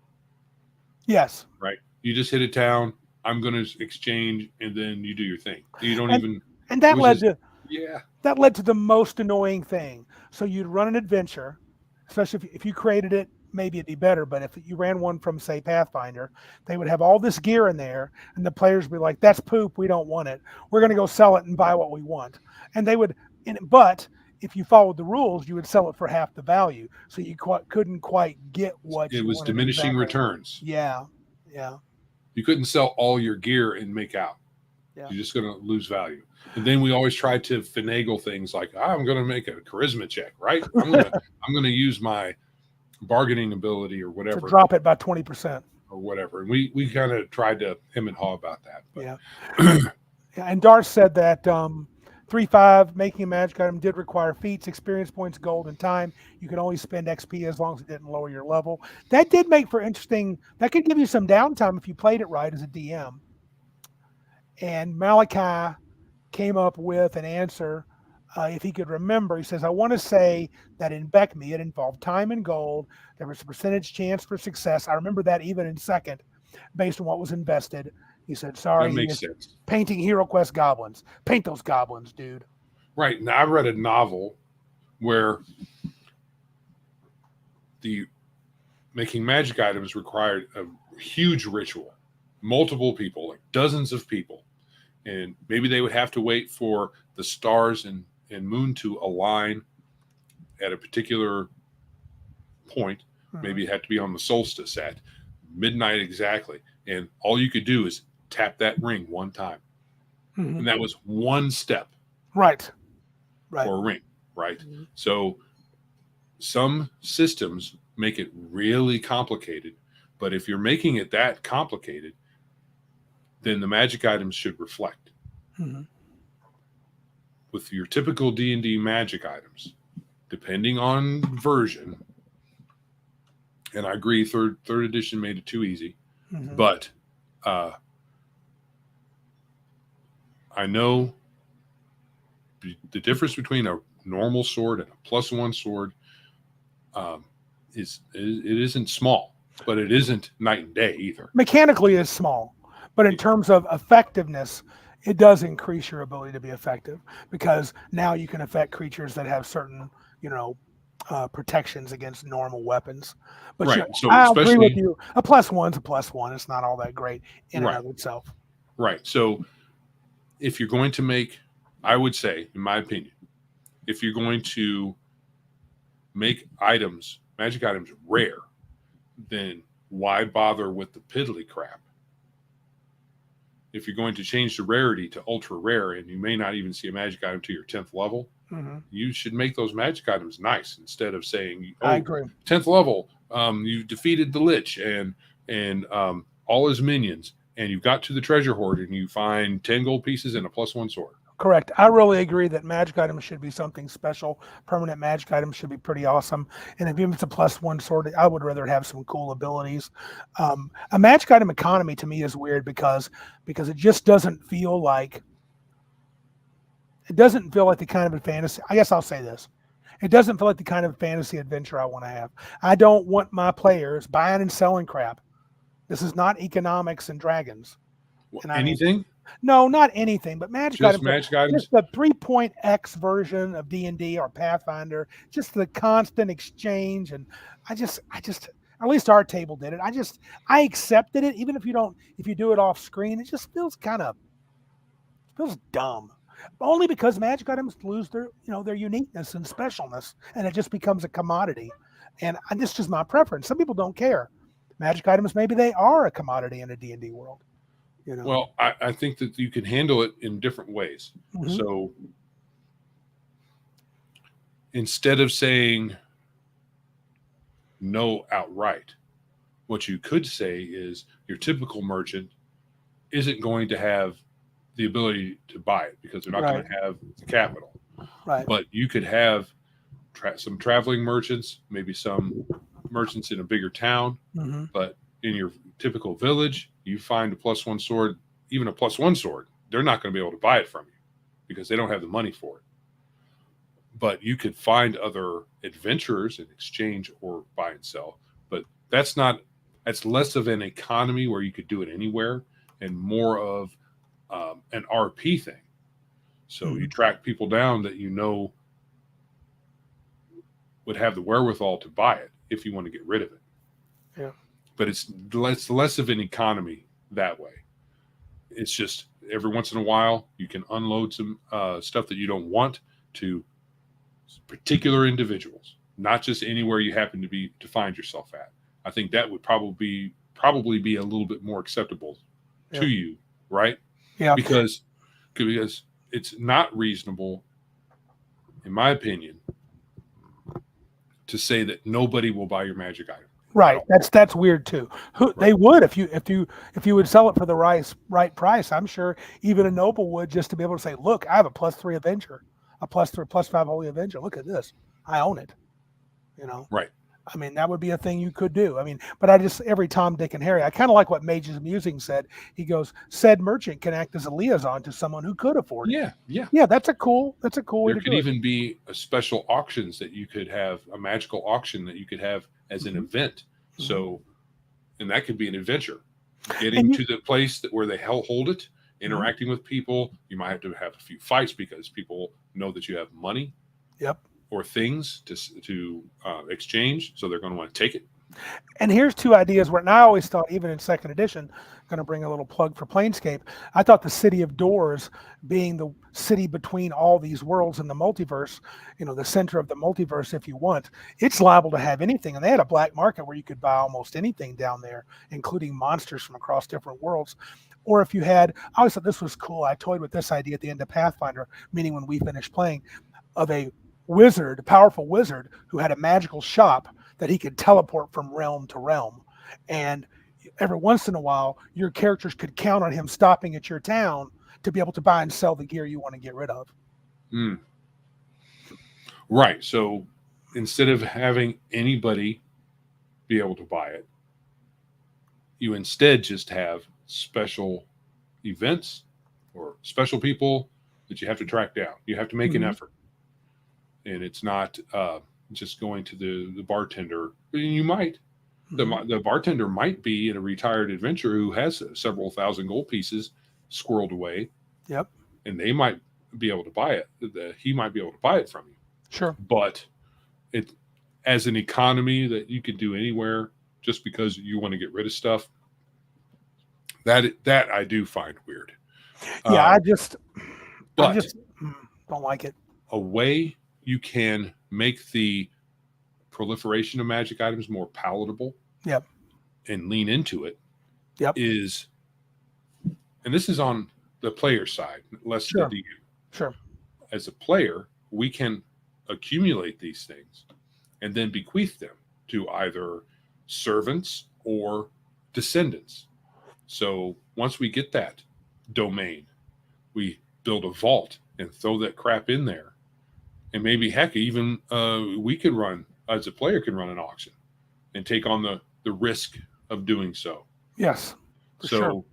Yes. Right. You just hit a town. I'm going to exchange, and then you do your thing. You don't even. And that led to the most annoying thing. So you'd run an adventure, especially if you created it. Maybe it'd be better, but if you ran one from, say, Pathfinder, they would have all this gear in there, and the players would be like, "That's poop. We don't want it. We're going to go sell it and buy what we want." And they would, but if you followed the rules, you would sell it for half the value, so you couldn't quite get what it was diminishing returns. Yeah. You couldn't sell all your gear and make out. Yeah. You're just going to lose value. And then we always try to finagle things like, I'm going to make a charisma check, right? I'm going to use my bargaining ability or whatever to drop it by 20% or whatever. And we kind of tried to hem and haw about that. But. Yeah. And Darth said that 3.5 making a magic item did require feats, experience points, gold, and time. You could only spend XP as long as it didn't lower your level. That did make for interesting. That could give you some downtime if you played it right as a DM. And Malachi came up with an answer. If he could remember, he says, I want to say that in Beckme, it involved time and gold. There was a percentage chance for success. I remember that even in second, based on what was invested. He said, sorry, that makes sense. Painting Hero Quest goblins. Paint those goblins, dude. Right. Now, I read a novel where the making magic items required a huge ritual, multiple people, like dozens of people. And maybe they would have to wait for the stars and moon to align at a particular point. Mm-hmm. Maybe it had to be on the solstice at midnight exactly. And all you could do is tap that ring one time. Mm-hmm. And that was one step. Right. For a ring, right? Mm-hmm. So some systems make it really complicated. But if you're making it that complicated, then the magic items should reflect. Mm-hmm. With your typical D&D magic items, depending on version, and I agree, third edition made it too easy, mm-hmm. but I know the difference between a normal sword and a +1 sword it isn't small, but it isn't night and day either. Mechanically, it's small. But in terms of effectiveness, it does increase your ability to be effective because now you can affect creatures that have certain, protections against normal weapons. But right. So I agree with you. A +1's a +1. It's not all that great in and of itself. Right. So if you're going to make, I would say, in my opinion, if you're going to make magic items rare, then why bother with the piddly crap? If you're going to change the rarity to ultra rare and you may not even see a magic item to your 10th level, mm-hmm. you should make those magic items nice instead of saying, I agree. 10th level, you defeated the Lich and all his minions, and you got to the treasure hoard and you find 10 gold pieces and a +1 sword. Correct. I really agree that magic items should be something special. Permanent magic items should be pretty awesome. And if even if it's a +1 sword, I would rather have some cool abilities. A magic item economy to me is weird because it just doesn't feel like the kind of a fantasy. I guess I'll say this. It doesn't feel like the kind of fantasy adventure I want to have. I don't want my players buying and selling crap. This is not economics and dragons. And Anything? No, not anything, but magic Just items. magic items? Just the 3.x version of D&D or Pathfinder. Just the constant exchange, and I just, at least our table did it. I accepted it, even if you do it off screen. It just feels feels dumb. Only because magic items lose their uniqueness and specialness, and it just becomes a commodity. And this is just my preference. Some people don't care. Magic items, maybe they are a commodity in a D&D world. Well, I think that you can handle it in different ways. Mm-hmm. So instead of saying no outright, what you could say is your typical merchant isn't going to have the ability to buy it because they're not going to have the capital. Right. But you could have some traveling merchants, maybe some merchants in a bigger town, Mm-hmm. but in your typical village, you find a +1 sword, even a +1 sword, they're not going to be able to buy it from you because they don't have the money for it. But you could find other adventurers in exchange or buy and sell. But that's less of an economy where you could do it anywhere and more of an RP thing. So you track people down that would have the wherewithal to buy it if you want to get rid of it. Yeah. But it's less of an economy that way. It's just every once in a while you can unload some stuff that you don't want to particular individuals, not just anywhere you happen to find yourself at. I think that would probably be a little bit more acceptable to you, right? Yeah. Because it's not reasonable, in my opinion, to say that nobody will buy your magic item. Right. That's weird too. They would if you would sell it for the right price. I'm sure even a noble would, just to be able to say, look, I have a +3 Avenger, a +3 +5 Holy Avenger. Look at this. I own it. Right. I mean, that would be a thing you could do. I mean, but every Tom, Dick, and Harry, I kind of like what Mage's Musing said. He goes, said merchant can act as a liaison to someone who could afford it. Yeah. That's a cool way to do it. There could even be a special auctions that you could have, a magical auction that you could have as an event. Mm-hmm. So, and that could be an adventure. Getting to the place where they hold it, interacting with people. You might have to have a few fights because people know that you have money. Yep. Or things to exchange, so they're going to want to take it. And here's two ideas and I always thought, even in second edition, going to bring a little plug for Planescape, I thought the City of Doors, being the city between all these worlds in the multiverse, the center of the multiverse, if you want, it's liable to have anything. And they had a black market where you could buy almost anything down there, including monsters from across different worlds. Or if you had, I always thought this was cool. I toyed with this idea at the end of Pathfinder, meaning when we finished playing, of a powerful wizard who had a magical shop that he could teleport from realm to realm. And every once in a while, your characters could count on him stopping at your town to be able to buy and sell the gear you want to get rid of. Right. So instead of having anybody be able to buy it, you instead just have special events or special people that you have to track down. You have to make an effort. And it's not just going to the bartender. You might. The bartender might be a retired adventurer who has several thousand gold pieces squirreled away. Yep. And they might be able to buy it. He might be able to buy it from you. Sure. But it, as an economy that you could do anywhere, just because you want to get rid of stuff, that I do find weird. Yeah, I just don't like it. A way you can make the proliferation of magic items more palatable. Yep. And lean into it. Yep. And this is on the player side, less the DM. Sure. As a player, we can accumulate these things and then bequeath them to either servants or descendants. So once we get that domain, we build a vault and throw that crap in there. And maybe, heck, even we could run, as a player, can run an auction and take on the risk of doing so. Yes. So sure.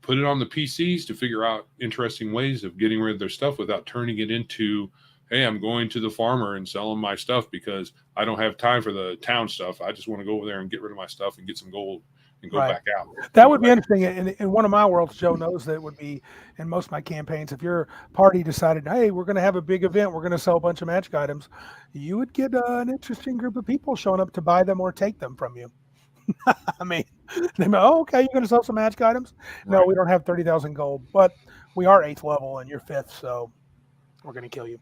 put it on the PCs to figure out interesting ways of getting rid of their stuff without turning it into, hey, I'm going to the farmer and selling my stuff because I don't have time for the town stuff. I just want to go over there and get rid of my stuff and get some gold and go back out. That would be interesting. In one of my worlds, Joe knows that it would be in most of my campaigns. If your party decided, hey, we're going to have a big event, we're going to sell a bunch of magic items, you would get an interesting group of people showing up to buy them or take them from you. I mean, they go, oh, okay, you're going to sell some magic items? No, we don't have 30,000 gold, but we are 8th level and you're 5th, so we're going to kill you.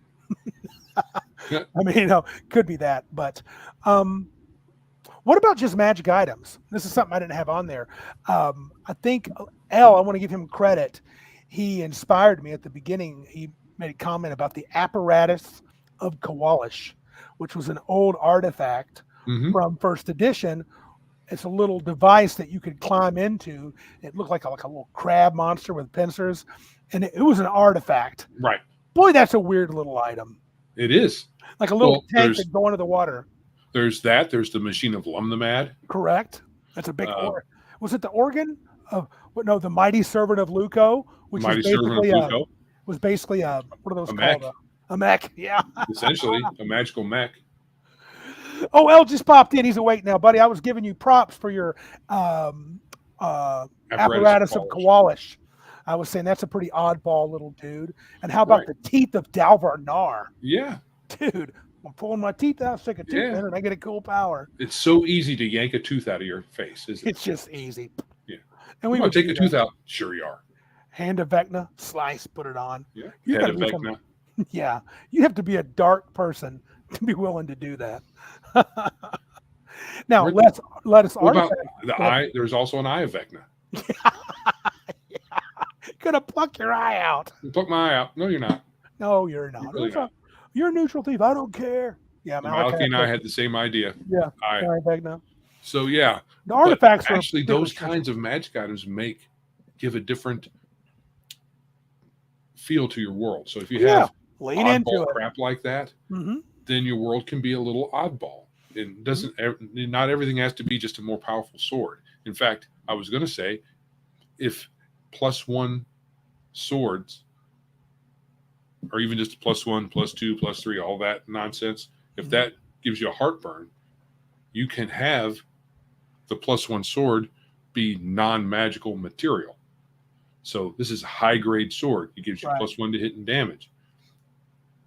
I mean, could be that. But what about just magic items? This is something I didn't have on there. I think I want to give him credit. He inspired me at the beginning. He made a comment about the apparatus of Kawalish, which was an old artifact from first edition. It's a little device that you could climb into. It looked like a little crab monster with pincers, and it was an artifact. Right. Boy, that's a weird little item. It is. Like a little tank that go into the water. There's that. There's the machine of Lumnamad. Correct. That's a big organ. Was it the organ of the mighty servant of Luco, which was basically what are those called? A mech. Yeah. Essentially a magical mech. Oh, El just popped in. He's awake now, buddy. I was giving you props for your apparatus of Kawalish. I was saying that's a pretty oddball little dude. And how about the teeth of Dalvar Nar? Yeah. Dude, I'm pulling my teeth out, stick a tooth in, and I get a cool power. It's so easy to yank a tooth out of your face, isn't it? It's just easy. Yeah. And we would take a tooth out. Sure you are. Hand of Vecna, slice, put it on. Yeah. Head of Vecna. Yeah. You have to be a dark person to be willing to do that. Now, let us artifact. The eye, there's also an eye of Vecna. Gonna pluck your eye out. Pluck my eye out. No, you're not. No, you're not. You're, really not. You're a neutral thief. I don't care. Yeah, Malachi and I had the same idea. Yeah. Vecna. So yeah, the artifacts actually those kinds of magic items give a different feel to your world. So if you have lean into crap like that, then your world can be a little oddball. It doesn't. Not everything has to be just a more powerful sword. In fact, I was going to say, if +1 swords, or even just +1, +2, +3, all that nonsense, if that gives you a heartburn, you can have the +1 sword be non-magical material. So this is a high-grade sword. It gives you +1 to hit and damage,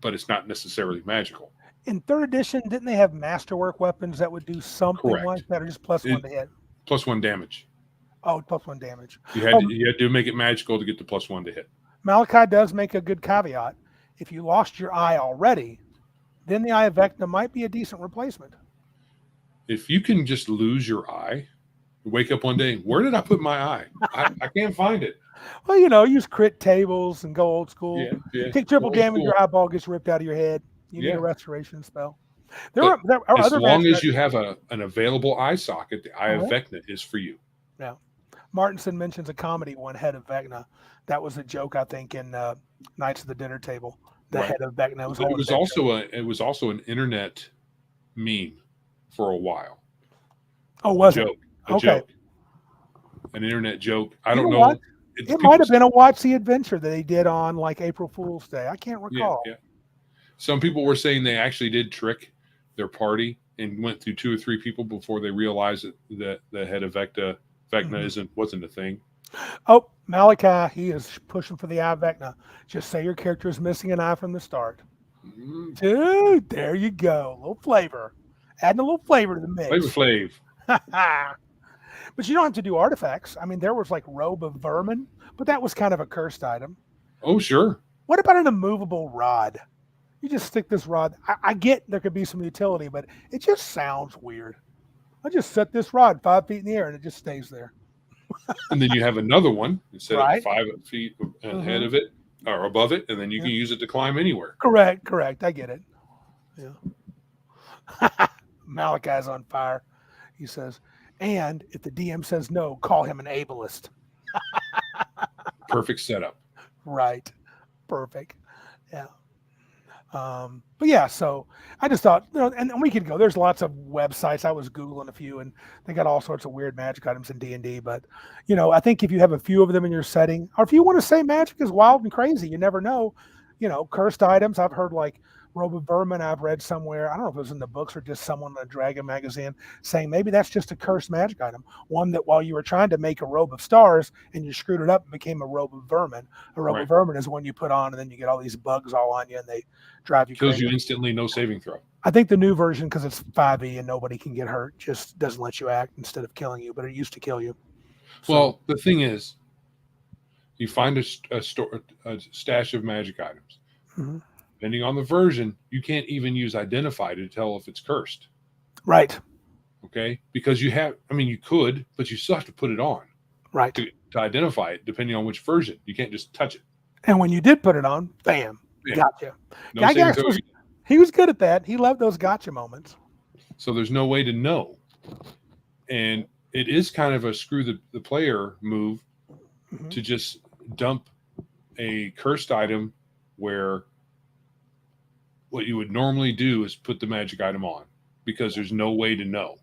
but it's not necessarily magical. In 3rd edition, didn't they have masterwork weapons that would do something like that, or just +1 to hit? +1 damage. Oh, +1 damage. You had to make it magical to get the +1 to hit. Malachi does make a good caveat. If you lost your eye already, then the Eye of Vecna might be a decent replacement. If you can just lose your eye, wake up one day, where did I put my eye? I can't find it. Well, use crit tables and go old school. Yeah. Take triple damage, your eyeball gets ripped out of your head. You need a restoration spell. There are as long as you have an available eye socket, the Eye of Vecna is for you. Yeah. Martinson mentions a comedy one, Head of Vecna. That was a joke, I think, in Knights of the Dinner Table. The Head of Vecna it was also an internet meme for a while. Oh, was it? A joke. An internet joke. I don't know. What? It might have been a Watch the Adventure that they did on like April Fool's Day. I can't recall. Yeah. Some people were saying they actually did trick their party and went through 2 or 3 people before they realized that the Head of Vecna wasn't a thing. Oh, Malachi, he is pushing for the Eye of Vecna. Just say your character is missing an eye from the start. Dude, there you go. A little flavor. Adding a little flavor to the mix. Flavor Flav. But you don't have to do artifacts. I mean, there was like Robe of Vermin, but that was kind of a cursed item. Oh, sure. What about an immovable rod? You just stick this rod. I get there could be some utility, but it just sounds weird. I just set this rod 5 feet in the air and it just stays there. And then you have another one instead of 5 feet ahead of it or above it, and then you can use it to climb anywhere. Correct. I get it. Yeah. Malachi's on fire. He says, and if the DM says no, call him an ableist. Perfect setup. Right. Perfect. Yeah. But yeah, so I just thought, and we could go. There's lots of websites. I was Googling a few, and they got all sorts of weird magic items in D&D. But I think if you have a few of them in your setting, or if you want to say magic is wild and crazy, you never know. Cursed items. I've heard like Robe of Vermin. I've read somewhere. I don't know if it was in the books or just someone in a Dragon magazine saying maybe that's just a cursed magic item. One that while you were trying to make a robe of stars and you screwed it up and became a robe of vermin. A robe of vermin is one you put on and then you get all these bugs all on you and they drive you Kills crazy. You instantly, no saving throw. I think the new version, because it's 5e and nobody can get hurt, just doesn't let you act instead of killing you, but it used to kill you. So, well, the thing is, you find a stash of magic items. Mm-hmm. Depending on the version, you can't even use Identify to tell if it's cursed. Right. Okay? Because you could, but you still have to put it on. Right. To identify it, depending on which version. You can't just touch it. And when you did put it on, bam, gotcha. No he was good at that. He loved those gotcha moments. So there's no way to know. And it is kind of a screw the player move to just dump a cursed item where what you would normally do is put the magic item on because there's no way to know.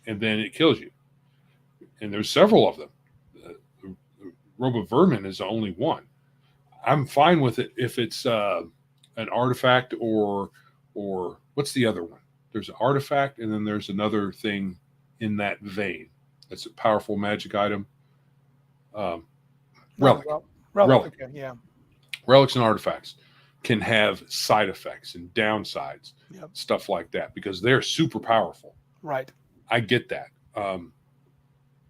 And then it kills you. And there's several of them. The Robe of Vermin is the only one. I'm fine with it if it's an artifact or what's the other one? There's an artifact and then there's another thing in that vein. That's a powerful magic item. Relic. Relic. Okay, yeah. Relics and artifacts can have side effects and downsides, stuff like that, because they're super powerful. Right. I get that.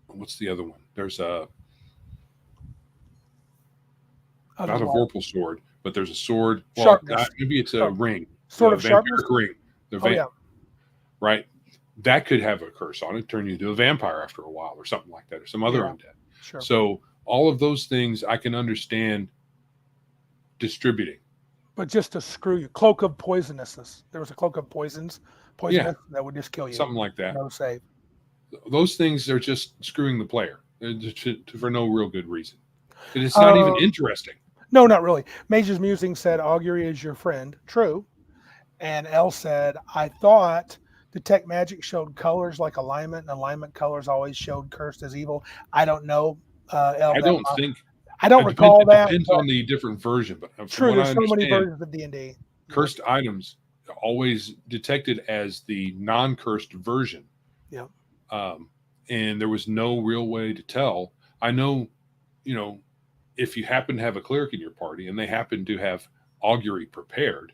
What's the other one? There's not a Vorpal sword, but there's a sword. Well, maybe it's a ring. Sword of sharpness? Ring. Yeah. Right. That could have a curse on it, turn you into a vampire after a while or something like that, or some other undead. Sure. So all of those things I can understand distributing. But just to screw you. Cloak of poisonousness. There was a cloak of poisonous that would just kill you. Something like that. No save. Those things are just screwing the player for no real good reason. It's not even interesting. No, not really. Mage's Musing said, augury is your friend. True. And Elle said, I thought Detect Magic showed colors like alignment, and alignment colors always showed cursed as evil. I don't know. Elle, I don't recall that. It depends on the different version. But true, there's so many versions of D&D. Cursed items always detected as the non-cursed version. Yeah. And there was no real way to tell. I know, if you happen to have a cleric in your party and they happen to have augury prepared,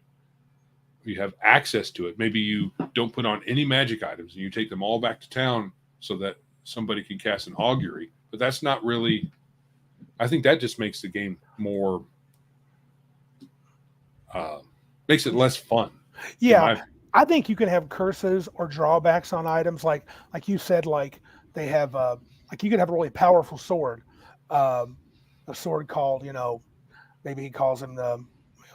you have access to it. Maybe you don't put on any magic items and you take them all back to town so that somebody can cast an augury. But that's not really. I think that just makes the game more. Makes it less fun. Yeah, I think you can have curses or drawbacks on items like you said, like they have like you could have a really powerful sword, a sword called maybe he calls him the.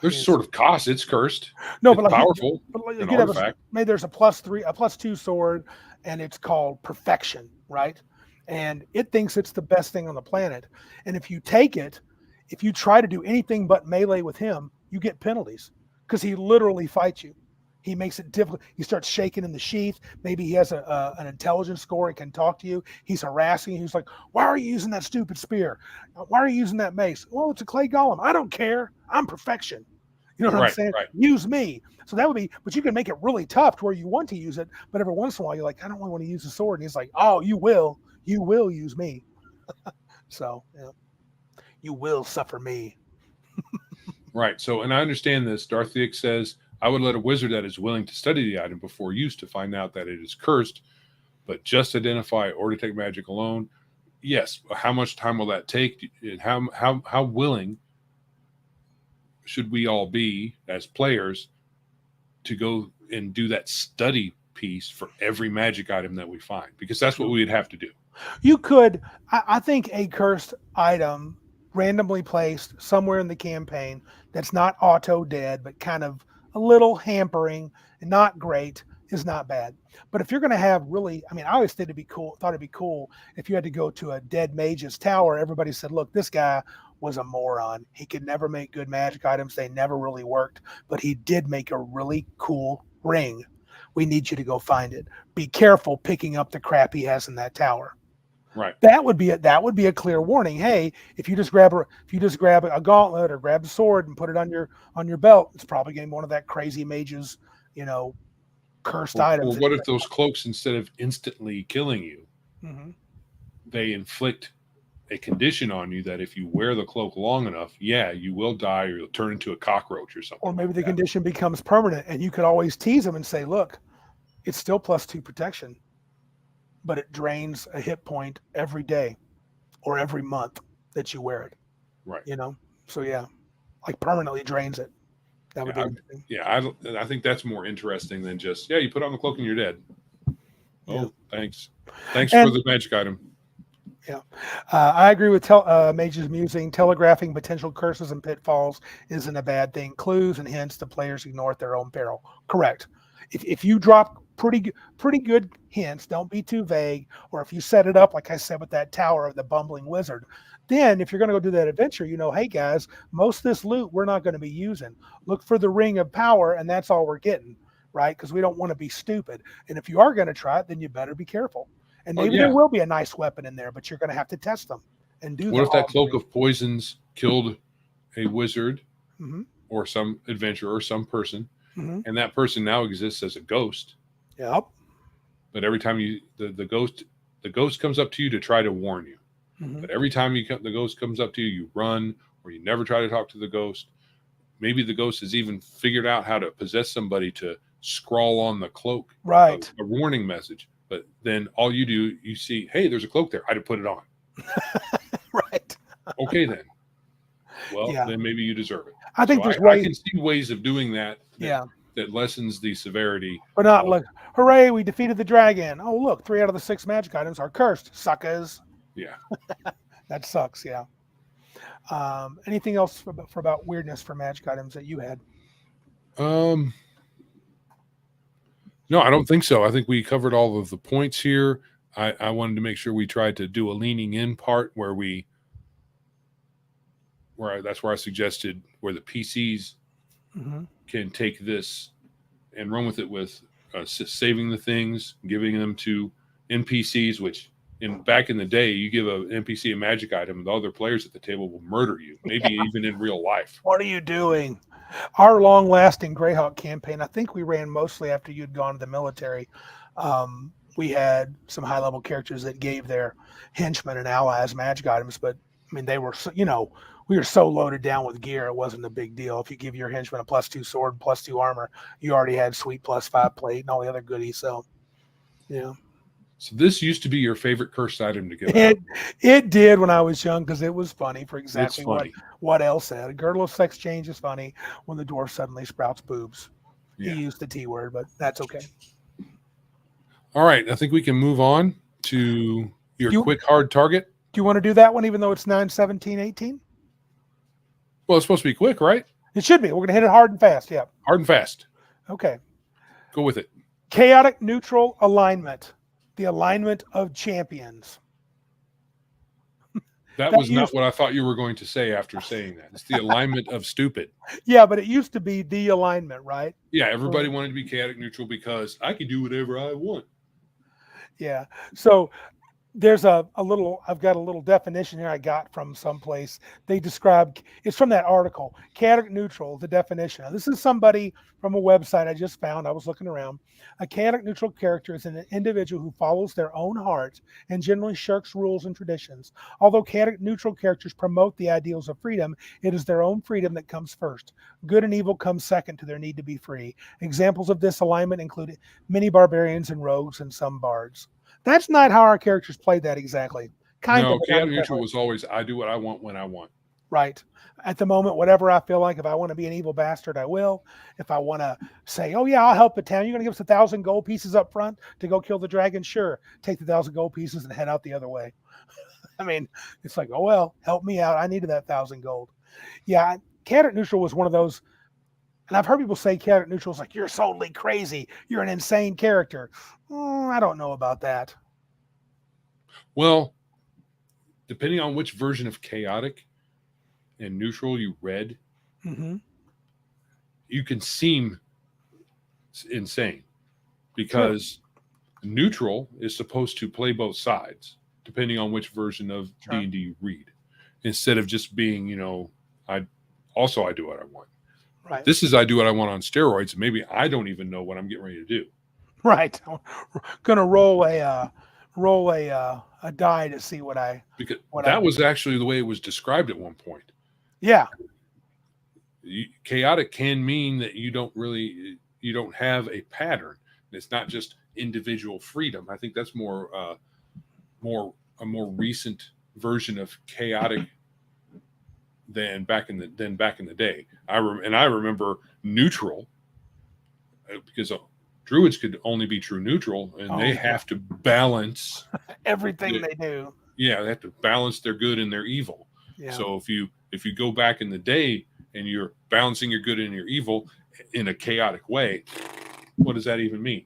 There's sort of cost. It's cursed. No, it's but powerful. You could have maybe there's a +2 sword, and it's called Perfection, right? And it thinks it's the best thing on the planet. And if you take it, if you try to do anything but melee with him, you get penalties because he literally fights you. He makes it difficult. He starts shaking in the sheath. Maybe he has an intelligence score. He can talk to you. He's harassing you. He's like, why are you using that stupid spear? Why are you using that mace? Well, it's a clay golem. I don't care. I'm Perfection. You know what I'm saying? Right. Use me. So that would be, but you can make it really tough to where you want to use it. But every once in a while, you're like, I don't really want to use the sword. And he's like, oh, you will use me. So, you will suffer me. Right. So, and I understand this. Darthiak says, I would let a wizard that is willing to study the item before use to find out that it is cursed, but just identify or detect magic alone. Yes. How much time will that take? And how willing should we all be as players to go and do that study piece for every magic item that we find? Because that's what we'd have to do. You could, I think a cursed item randomly placed somewhere in the campaign that's not auto dead, but kind of a little hampering and not great is not bad. But if you're going to have really, I always thought it'd be cool if you had to go to a dead mage's tower, everybody said, look, this guy was a moron. He could never make good magic items. They never really worked, but he did make a really cool ring. We need you to go find it. Be careful picking up the crap he has in that tower. Right. That would be a clear warning. Hey, if you just grab a gauntlet or grab a sword and put it on your belt, it's probably going to be one of that crazy mage's, cursed items. Or what if those cloaks, instead of instantly killing you, they inflict a condition on you that if you wear the cloak long enough, you will die, or you'll turn into a cockroach or something. Or maybe the condition becomes permanent, and you could always tease them and say, "Look, it's still +2 protection, but it drains a hit point every day or every month that you wear it." Right. So like permanently drains it. That would be interesting. I think that's more interesting than just, you put on the cloak and you're dead. Oh, thanks for the magic item. Yeah, I agree with Mage's musing. Telegraphing potential curses and pitfalls isn't a bad thing. Clues and hints the players ignore at their own peril. Correct. If you drop pretty good hints, don't be too vague. Or if you set it up, like I said, with that tower of the bumbling wizard, then if you're going to go do that adventure, hey guys, most of this loot we're not going to be using. Look for the ring of power, and that's all we're getting, right? Because we don't want to be stupid. And if you are going to try it, then you better be careful. And maybe there will be a nice weapon in there, but you're going to have to test them and do. What if that cloak of poisons killed a wizard or some adventurer or some person, and that person now exists as a ghost? Yep. But every time the ghost comes up to you to try to warn you. But every time the ghost comes up to you, you run, or you never try to talk to the ghost. Maybe the ghost has even figured out how to possess somebody to scrawl on the cloak a warning message. But then all you do, you see, hey, there's a cloak there. I had to put it on. Right. Okay, then. Well, then maybe you deserve it. I think I can see ways of doing that. That lessens the severity. But not like, hooray, we defeated the dragon. Oh, look, 3 out of the 6 magic items are cursed. Suckers. Yeah. That sucks, yeah. Anything else for about weirdness for magic items that you had? No, I don't think so. I think we covered all of the points here. I wanted to make sure we tried to do a leaning in part where that's where I suggested where the PCs can take this and run with it with saving the things, giving them to NPCs, which back in the day, you give an NPC a magic item, the other players at the table will murder you, maybe even in real life. What are you doing? Our long-lasting Greyhawk campaign, I think we ran mostly after you'd gone to the military. We had some high-level characters that gave their henchmen and allies magic items, but I mean, they were, we were so loaded down with gear, it wasn't a big deal. If you give your henchman a +2 sword, +2 armor, you already had sweet +5 plate and all the other goodies. So, yeah. So this used to be your favorite cursed item to give out. It did when I was young because it was funny for exactly what Elle said. A girdle of sex change is funny when the dwarf suddenly sprouts boobs. Yeah. He used the T word, but that's okay. All right. I think we can move on to your quick hard target. Do you want to do that one even though it's 9, 17, 18? Well, it's supposed to be quick, right? It should be. We're going to hit it hard and fast. Yeah. Hard and fast. Okay. Go with it. Chaotic neutral alignment. The alignment of champions. That was not what I thought you were going to say after saying that. It's the alignment of stupid. Yeah, but it used to be the alignment, right? Yeah, everybody wanted to be chaotic neutral because I can do whatever I want. Yeah. So there's I've got a little definition here I got from someplace. They describe, it's from that article, chaotic neutral, the definition. Now, this is somebody from a website I just found. I was looking around. A chaotic neutral character is an individual who follows their own heart and generally shirks rules and traditions. Although chaotic neutral characters promote the ideals of freedom, it is their own freedom that comes first. Good and evil come second to their need to be free. Examples of this alignment include many barbarians and rogues and some bards. That's not how our characters played that exactly. Chaotic neutral was always, I do what I want when I want. Right. At the moment, whatever I feel like, if I want to be an evil bastard, I will. If I want to say, oh yeah, I'll help the town. You're going to give us 1,000 gold pieces up front to go kill the dragon? Sure. Take the 1,000 gold pieces and head out the other way. I mean, it's like, oh, well, help me out. I needed that 1,000 gold. Yeah. Chaotic neutral was one of those. And I've heard people say chaotic neutral is like, you're totally crazy. You're an insane character. I don't know about that. Well, depending on which version of chaotic and neutral you read, Mm-hmm. you can seem insane because neutral is supposed to play both sides, depending on which version of Sure. D&D you read, instead of just being, I do what I want. Right. This is I do what I want on steroids. Maybe I don't even know what I'm getting ready to do. Right. Gonna roll a die to see what I Because what that I was actually the way it was described at one point. yeah. Chaotic can mean that you don't have a pattern. It's not just individual freedom. I think that's a more recent version of chaotic than back in the day. I remember neutral because druids could only be true neutral, and they have to balance everything they do. Yeah, they have to balance their good and their evil. Yeah. So if you go back in the day and you're balancing your good and your evil in a chaotic way, what does that even mean?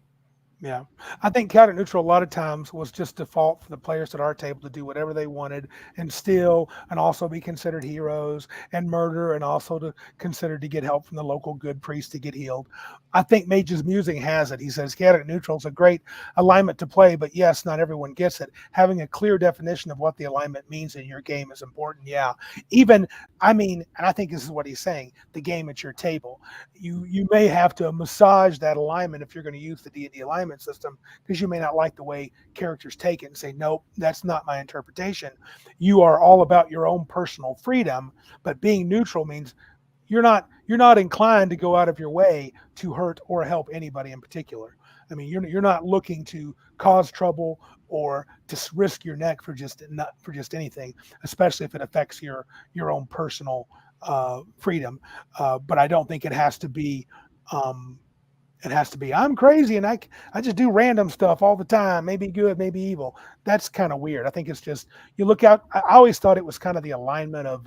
Yeah, I think chaotic neutral a lot of times was just default for the players at our table to do whatever they wanted and steal and also be considered heroes and murder and also to consider to get help from the local good priest to get healed. I think Mage's Musing has it. He says chaotic neutral is a great alignment to play, but yes, not everyone gets it. Having a clear definition of what the alignment means in your game is important. Yeah, and I think this is what he's saying, the game at your table. You may have to massage that alignment if you're going to use the D&D alignment system, because you may not like the way characters take it and say, nope, that's not my interpretation. You are all about your own personal freedom, but being neutral means you're not inclined to go out of your way to hurt or help anybody in particular. I mean, you're not looking to cause trouble or to risk your neck for just anything, especially if it affects your own personal freedom. But I don't think it has to be. I'm crazy and I just do random stuff all the time, maybe good, maybe evil. That's kind of weird. I think it's just you look out. I always thought it was kind of the alignment of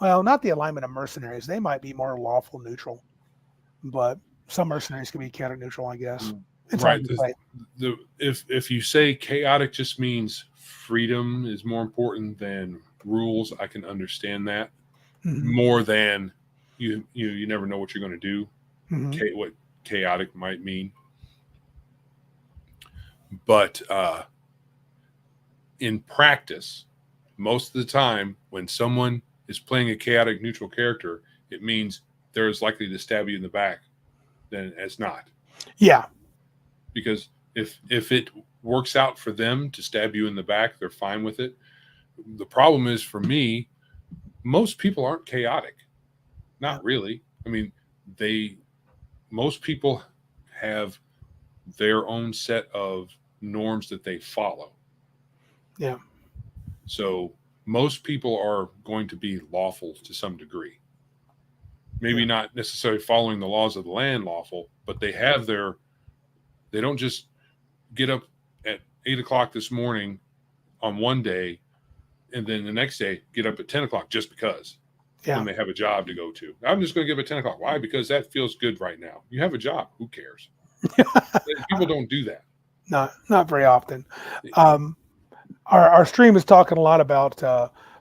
not the alignment of mercenaries. They might be more lawful neutral, but some mercenaries can be chaotic neutral, I guess. It's right. If you say chaotic just means freedom is more important than rules, I can understand that. Mm-hmm. More than you never know what you're going to do. Mm-hmm. What chaotic might mean. But in practice, most of the time when someone is playing a chaotic neutral character, it means they're as likely to stab you in the back than as not. Yeah. Because if it works out for them to stab you in the back, they're fine with it. The problem is, for me, most people aren't chaotic. Not really. I mean, most people have their own set of norms that they follow. Yeah. So most people are going to be lawful to some degree. Maybe not necessarily following the laws of the land lawful, but they don't just get up at 8:00 this morning on one day and then the next day get up at 10:00 just because. When they have a job to go to. I'm just going to give it 10:00. Why? Because that feels good right now. You have a job. Who cares? People don't do that. Not very often. Our stream is talking a lot about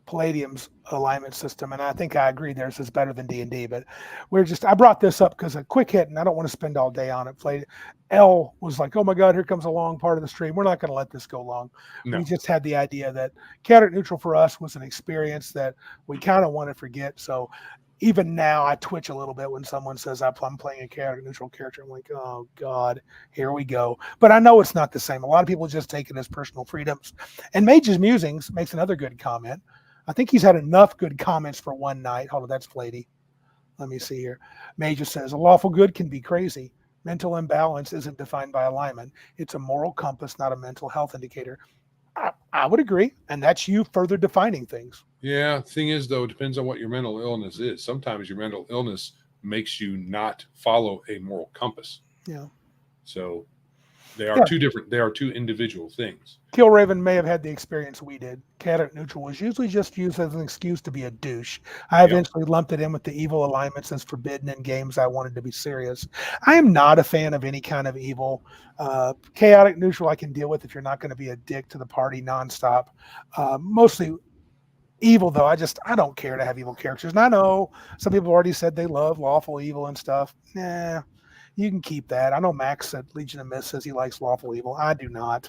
Palladium's alignment system, and I think I agree theirs is better than D&D, but I brought this up because a quick hit, and I don't want to spend all day on it. L was like, oh my God, here comes a long part of the stream. We're not going to let this go long. No. We just had the idea that chaotic neutral for us was an experience that we kind of want to forget. So even now I twitch a little bit when someone says I'm playing a chaotic neutral character. I'm like, oh God, here we go. But I know it's not the same. A lot of people just take it as personal freedoms. And Mage's Musings makes another good comment. I think he's had enough good comments for one night. Hold on, that's Flady. Let me see here. Major says, a lawful good can be crazy. Mental imbalance isn't defined by alignment. It's a moral compass, not a mental health indicator. I would agree. And that's you further defining things. Yeah. Thing is, though, it depends on what your mental illness is. Sometimes your mental illness makes you not follow a moral compass. Yeah. So they are two individual things. Killraven may have had the experience we did. Chaotic neutral was usually just used as an excuse to be a douche. I eventually lumped it in with the evil alignments as forbidden in games I wanted to be serious. I am not a fan of any kind of evil. Chaotic neutral I can deal with if you're not going to be a dick to the party nonstop. Mostly Evil though, I don't care to have evil characters. And I know some people already said they love lawful evil and stuff. Nah, you can keep that. I know Max at Legion of Myth says he likes lawful evil. I do not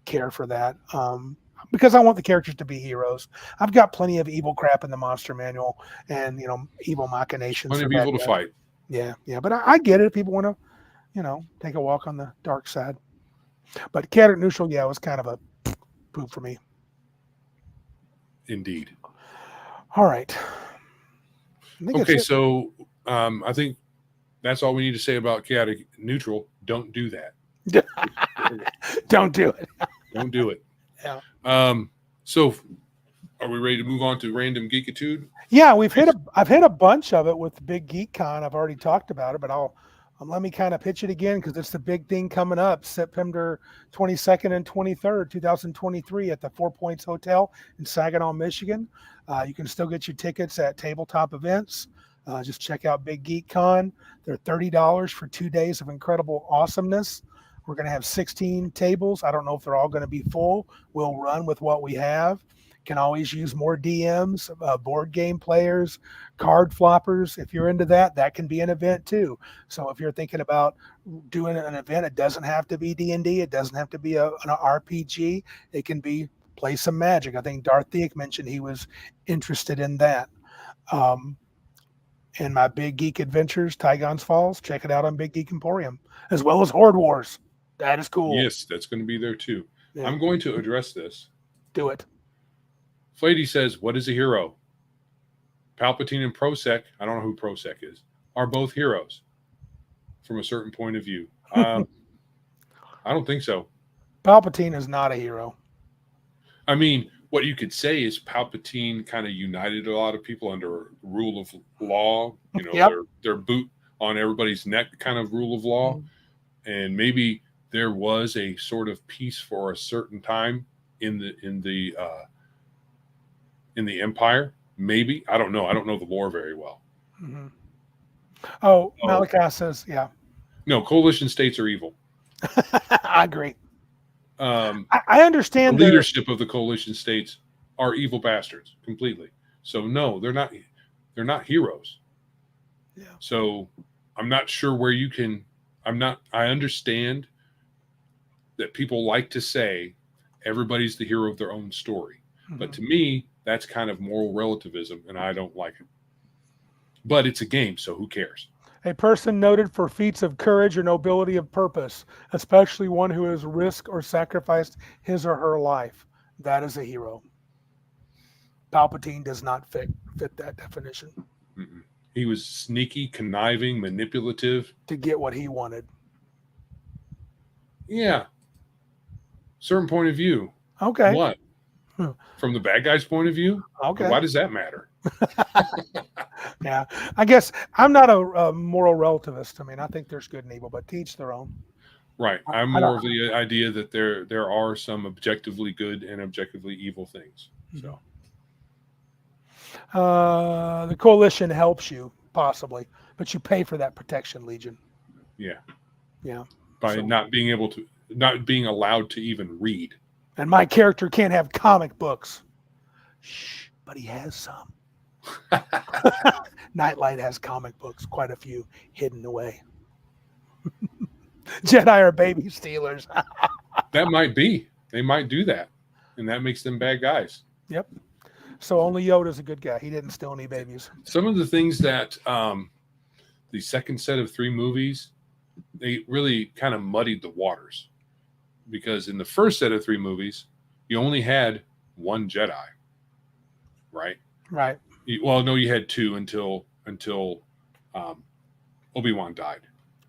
care for that. Because I want the characters to be heroes. I've got plenty of evil crap in the monster manual and evil machinations. Plenty of evil to fight. Yeah. But I get it if people want to, take a walk on the dark side. But chaotic neutral, yeah, was kind of a poop for me. Indeed. All right. Okay, so I think that's all we need to say about chaotic neutral. Don't do that. Don't do it. Don't do it. Yeah. So are we ready to move on to random geekitude? Yeah, I've hit a bunch of it with the Big Geek Con. I've already talked about it, but let me kind of pitch it again because it's the big thing coming up September 22nd and 23rd, 2023 at the 4 Points Hotel in Saginaw, Michigan. You can still get your tickets at tabletop events. Just check out Big Geek Con. They're $30 for 2 days of incredible awesomeness. We're going to have 16 tables. I don't know if they're all going to be full. We'll run with what we have. Can always use more DMs, board game players, card floppers. If you're into that, that can be an event too. So if you're thinking about doing an event, it doesn't have to be D&D. It doesn't have to be an RPG. It can be play some Magic. I think Darth Theek mentioned he was interested in that. And my Big Geek Adventures, Tygon's Falls, check it out on Big Geek Emporium, as well as Horde Wars. That is cool. Yes, that's going to be there too. Yeah. I'm going to address this. Do it. Flady says, what is a hero? Palpatine and Prosek, I don't know who Prosek is, are both heroes from a certain point of view. I don't think so. Palpatine is not a hero. I mean, what you could say is Palpatine kind of united a lot of people under rule of law, Yep. their boot on everybody's neck kind of rule of law. Mm-hmm. And maybe there was a sort of peace for a certain time in the Empire. Maybe. I don't know. I don't know the lore very well. Mm-hmm. Oh, Malachi says, yeah. No, coalition states are evil. I agree. I understand the leadership of the coalition states are evil bastards completely. So no, they're not heroes. Yeah. So I'm not sure where you can. I understand that people like to say everybody's the hero of their own story, mm-hmm. but to me that's kind of moral relativism, and I don't like it. But it's a game, so who cares? A person noted for feats of courage or nobility of purpose, especially one who has risked or sacrificed his or her life. That is a hero. Palpatine does not fit that definition. Mm-mm. He was sneaky, conniving, manipulative. To get what he wanted. Yeah. Certain point of view. Okay. What? From the bad guy's point of view? Okay. Why does that matter? Yeah, I guess I'm not a moral relativist. I mean, I think there's good and evil, but to each their own. Right. I'm more of the idea that there are some objectively good and objectively evil things. So, the coalition helps you possibly, but you pay for that protection, Legion. Yeah. Yeah. By not being allowed to even read. And my character can't have comic books. Shh, but he has some. Nightlight has comic books, quite a few hidden away. Jedi are baby stealers. That might be. They might do that. And that makes them bad guys. Yep. So only Yoda's a good guy. He didn't steal any babies. Some of the things that the second set of 3 movies, they really kind of muddied the waters. Because in the first set of 3 movies, you only had 1 Jedi. Right? Right. Well, no, you had 2 until Obi-Wan died.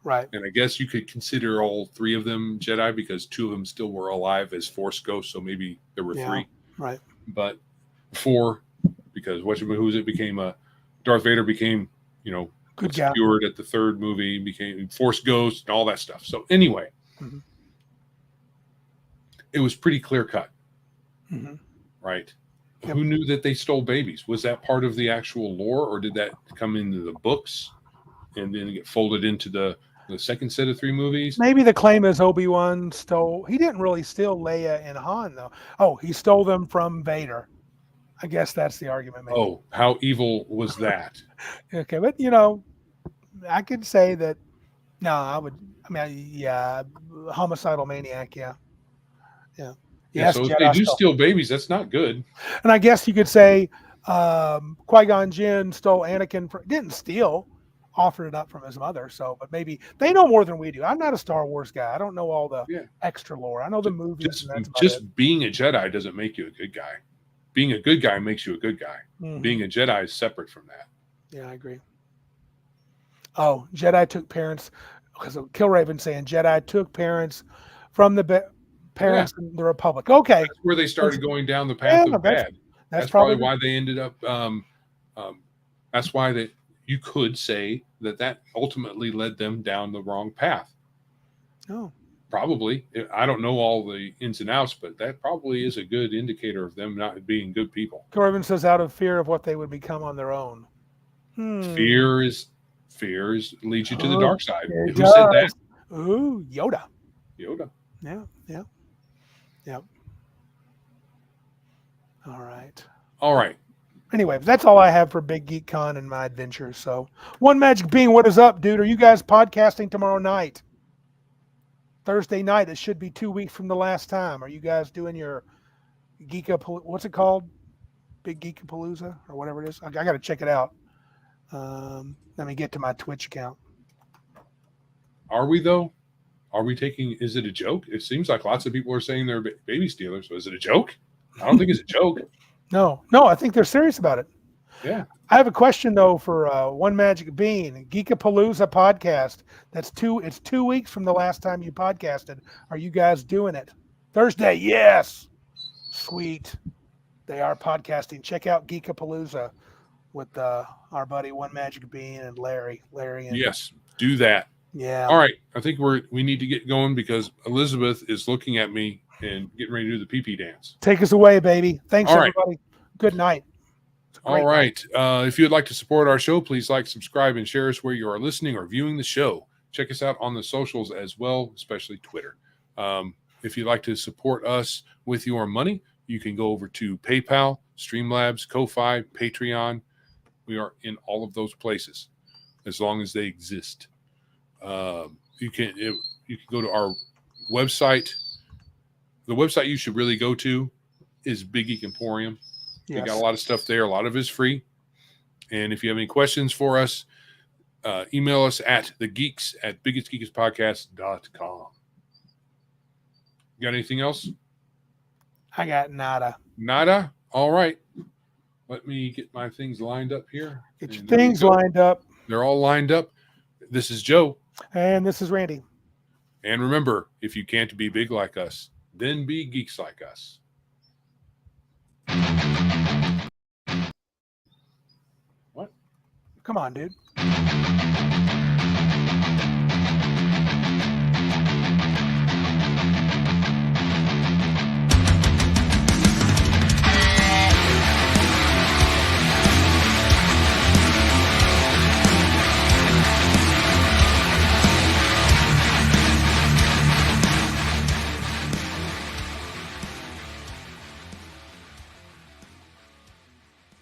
Right. And I guess you could consider all 3 of them Jedi because 2 of them still were alive as Force ghosts, so maybe there were 3. Right. But 4, because Darth Vader became, obscured at the 3rd movie, became Force ghost and all that stuff. So anyway, mm-hmm. It was pretty clear cut. Mm-hmm. Right. Yep. Who knew that they stole babies? Was that part of the actual lore, or did that come into the books and then get folded into the second set of 3 movies? Maybe the claim is Obi-Wan stole. He didn't really steal Leia and Han, though. Oh, he stole them from Vader. I guess that's the argument. Maybe. Oh, how evil was that? Okay, but I could say that. No, I would. I mean, yeah, homicidal maniac. Yeah. Yeah, Yes, so if they Jedi do stole. steal babies, that's not good. And I guess you could say Qui-Gon Jinn stole Anakin. Didn't steal, offered it up from his mother. So, but maybe they know more than we do. I'm not a Star Wars guy. I don't know all the Yeah. extra lore. I know the movies, Just, and that's about just it. being a Jedi doesn't make you a good guy. Being a good guy makes you a good guy. Mhm. Being a Jedi is separate from that. Yeah, I agree. Oh, Jedi took parents, because Killraven saying Jedi took parents from the parents in the Republic. Okay, That's where they started going down the path of bad. That's probably why they ended up. That's why you could say that ultimately led them down the wrong path. Oh, probably. I don't know all the ins and outs, but that probably is a good indicator of them not being good people. Killraven says out of fear of what they would become on their own. Fear is leads you to the dark side. Who does. said that? Ooh, Yoda. Yoda. Yeah. All right. Anyway, that's all I have for Big Geek Con and my adventures. So, One Magic Bean, what is up, dude? Are you guys podcasting tomorrow night? Thursday night. It should be 2 weeks from the last time. Are you guys doing your what's it called? Big Geekapalooza or whatever it is? I got to check it out. Let me get to my Twitch account. Are we though? Are we taking? Is it a joke? It seems like lots of people are saying they're baby stealers. So is it a joke? I don't think it's a joke. No, I think they're serious about it. Yeah. I have a question though for One Magic Bean, Geekapalooza podcast. It's 2 weeks from the last time you podcasted. Are you guys doing it? Thursday, yes. Sweet. They are podcasting. Check out Geekapalooza with our buddy One Magic Bean and Larry. And yes, do that. Yeah. All right. I think we need to get going because Elizabeth is looking at me and getting ready to do the pee-pee dance. Take us away, baby. Thanks, all right. everybody. Good night. All right. If you'd like to support our show, please like, subscribe, and share us where you are listening or viewing the show. Check us out on the socials as well, especially Twitter. If you'd like to support us with your money, you can go over to PayPal, Streamlabs, Ko-Fi, Patreon. We are in all of those places as long as they exist. You can go to our website. The website you should really go to is Big Geek Emporium. Yes. We got a lot of stuff there. A lot of it is free. And if you have any questions for us, email us at thegeeks@biggestgeekspodcast.com. You got anything else? I got nada. Nada? All right. Let me get my things lined up here. Get your things lined up. They're all lined up. This is Joe. And this is Randy. And remember, if you can't be big like us, then be geeks like us. What? Come on, dude.